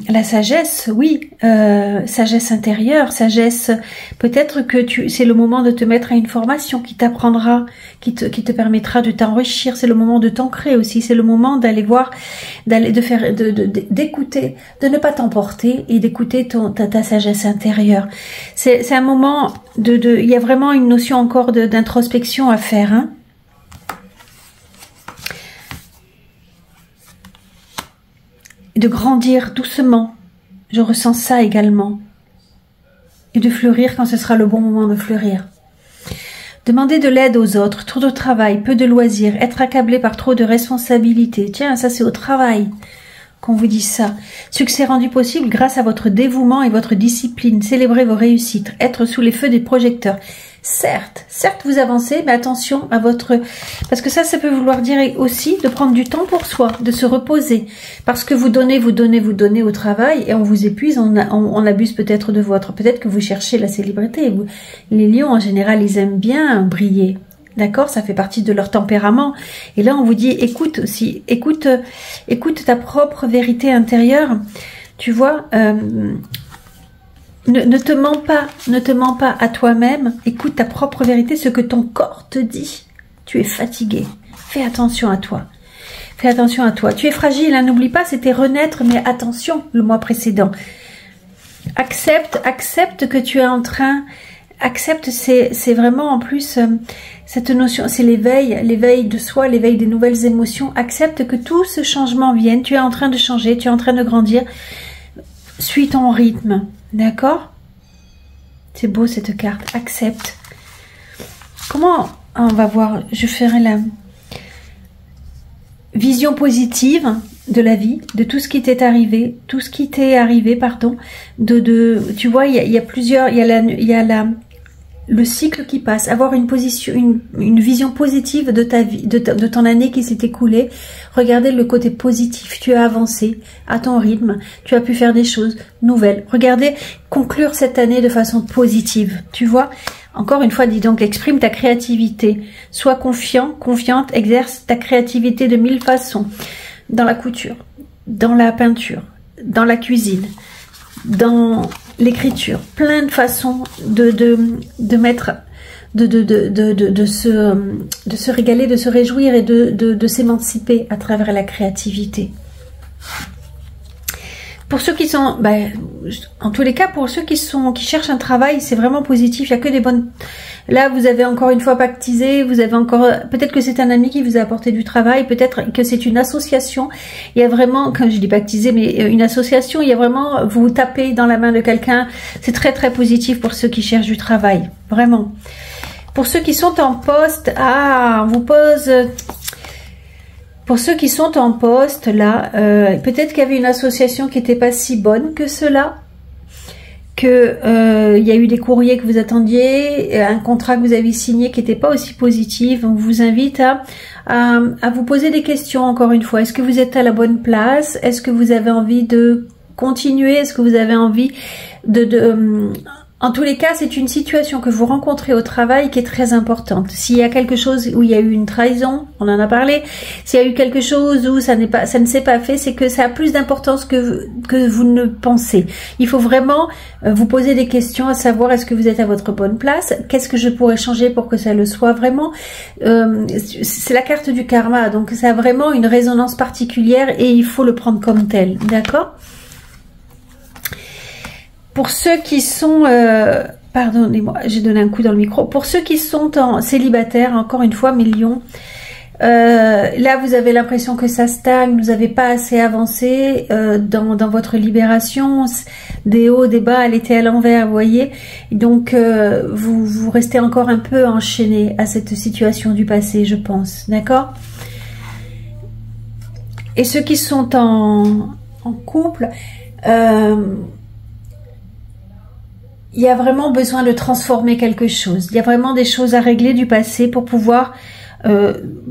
La sagesse, oui, sagesse intérieure, sagesse, peut-être que c'est le moment de te mettre à une formation qui t'apprendra, qui te permettra de t'enrichir, c'est le moment de t'ancrer aussi, c'est le moment d'aller voir, d'écouter, de ne pas t'emporter et d'écouter ta sagesse intérieure. C'est un moment il y a vraiment une notion encore d'introspection à faire, hein. De grandir doucement, je ressens ça également, et de fleurir quand ce sera le bon moment de fleurir. Demander de l'aide aux autres, trop de travail, peu de loisirs, être accablé par trop de responsabilités. Tiens, ça c'est au travail qu'on vous dit ça. Succès rendu possible grâce à votre dévouement et votre discipline. Célébrez vos réussites, être sous les feux des projecteurs. Certes, vous avancez, mais attention à votre... Parce que ça peut vouloir dire aussi de prendre du temps pour soi, de se reposer. Parce que vous donnez au travail et on vous épuise, on abuse peut-être de votre... Peut-être que vous cherchez la célébrité. Les lions, en général, ils aiment bien briller. D'accord, ça fait partie de leur tempérament. Et là, on vous dit, écoute aussi, écoute ta propre vérité intérieure. Tu vois, ne te mens pas à toi-même. Écoute ta propre vérité, ce que ton corps te dit. Tu es fatigué. Fais attention à toi. Fais attention à toi. Tu es fragile, hein, n'oublie pas, c'était renaître, mais attention, le mois précédent. Accepte que tu es en train... Accepte, c'est vraiment en plus cette notion, c'est l'éveil de soi, l'éveil des nouvelles émotions. Accepte que tout ce changement vienne. Tu es en train de changer, tu es en train de grandir. Suis ton rythme, d'accord? C'est beau cette carte. Accepte. Comment on va voir? Je ferai la vision positive de la vie, de tout ce qui t'est arrivé, pardon. Tu vois, il y a plusieurs, il y a le cycle qui passe, avoir une vision positive de ta vie, de ton année qui s'est écoulée. Regardez le côté positif, tu as avancé à ton rythme, tu as pu faire des choses nouvelles. Regardez, conclure cette année de façon positive, tu vois. Encore une fois, dis donc, exprime ta créativité, sois confiant, confiante, exerce ta créativité de 1000 façons, dans la couture, dans la peinture, dans la cuisine, dans l'écriture, plein de façons de se régaler, de se réjouir et de s'émanciper à travers la créativité. Pour ceux qui sont, en tous les cas, pour ceux qui cherchent un travail, c'est vraiment positif. Il n'y a que des bonnes. Là, vous avez encore une fois pactisé, vous avez encore, peut-être que c'est un ami qui vous a apporté du travail, peut-être que c'est une association. Il y a vraiment, comme je dis pactisé, mais une association, il y a vraiment, vous tapez dans la main de quelqu'un. C'est très très positif pour ceux qui cherchent du travail, vraiment. Pour ceux qui sont en poste, on vous pose. Pour ceux qui sont en poste, là, peut-être qu'il y avait une association qui n'était pas si bonne que cela, que il y a eu des courriers que vous attendiez, un contrat que vous avez signé qui n'était pas aussi positif. On vous invite à vous poser des questions encore une fois. Est-ce que vous êtes à la bonne place? Est-ce que vous avez envie de continuer? Est-ce que vous avez envie en tous les cas, c'est une situation que vous rencontrez au travail qui est très importante. S'il y a quelque chose où il y a eu une trahison, on en a parlé. S'il y a eu quelque chose où ça ne s'est pas fait, c'est que ça a plus d'importance que vous ne pensez. Il faut vraiment vous poser des questions à savoir est-ce que vous êtes à votre bonne place? Qu'est-ce que je pourrais changer pour que ça le soit vraiment? C'est la carte du karma, donc ça a vraiment une résonance particulière et il faut le prendre comme tel, d'accord? Pour ceux qui sont, pardonnez-moi, j'ai donné un coup dans le micro. Pour ceux qui sont en célibataire, encore une fois, millions, là vous avez l'impression que ça stagne, vous n'avez pas assez avancé dans votre libération, des hauts, des bas, elle était à l'envers, vous voyez. Donc vous restez encore un peu enchaîné à cette situation du passé, je pense, d'accord? Et ceux qui sont en couple, il y a vraiment besoin de transformer quelque chose. Il y a vraiment des choses à régler du passé pour pouvoir,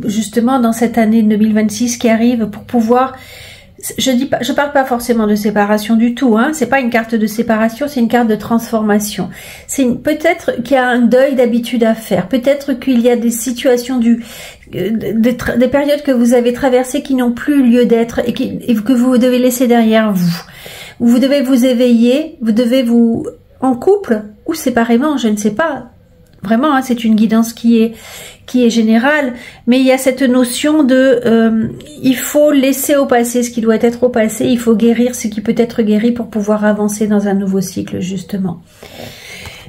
justement, dans cette année 2026 qui arrive, pour pouvoir... Je parle pas forcément de séparation du tout, hein. C'est pas une carte de séparation, c'est une carte de transformation. Peut-être qu'il y a un deuil d'habitude à faire. Peut-être qu'il y a des situations des périodes que vous avez traversées qui n'ont plus lieu d'être et que vous devez laisser derrière vous. Vous devez vous éveiller, vous devez vous... en couple ou séparément, je ne sais pas. Vraiment, hein, c'est une guidance qui est générale, mais il y a cette notion de il faut laisser au passé ce qui doit être au passé, il faut guérir ce qui peut être guéri pour pouvoir avancer dans un nouveau cycle, justement.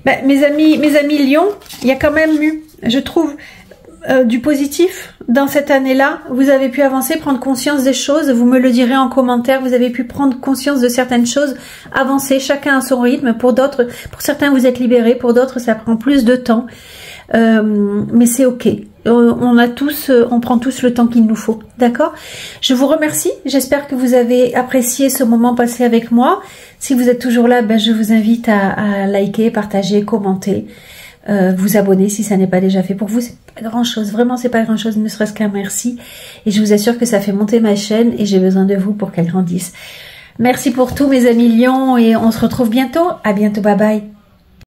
Mes amis Lions, il y a quand même eu, je trouve, du positif dans cette année-là. Vous avez pu avancer, prendre conscience des choses, vous me le direz en commentaire, vous avez pu prendre conscience de certaines choses, avancer, chacun à son rythme. Pour d'autres, pour certains vous êtes libérés, pour d'autres ça prend plus de temps, mais c'est ok. On prend tous le temps qu'il nous faut, d'accord? Je vous remercie, j'espère que vous avez apprécié ce moment passé avec moi. Si vous êtes toujours là, je vous invite à liker, partager, commenter. Vous abonner si ça n'est pas déjà fait pour vous, c'est pas grand chose, vraiment c'est pas grand chose, ne serait-ce qu'un merci, et je vous assure que ça fait monter ma chaîne et j'ai besoin de vous pour qu'elle grandisse. Merci pour tout mes amis Lions et on se retrouve bientôt, à bientôt, bye bye.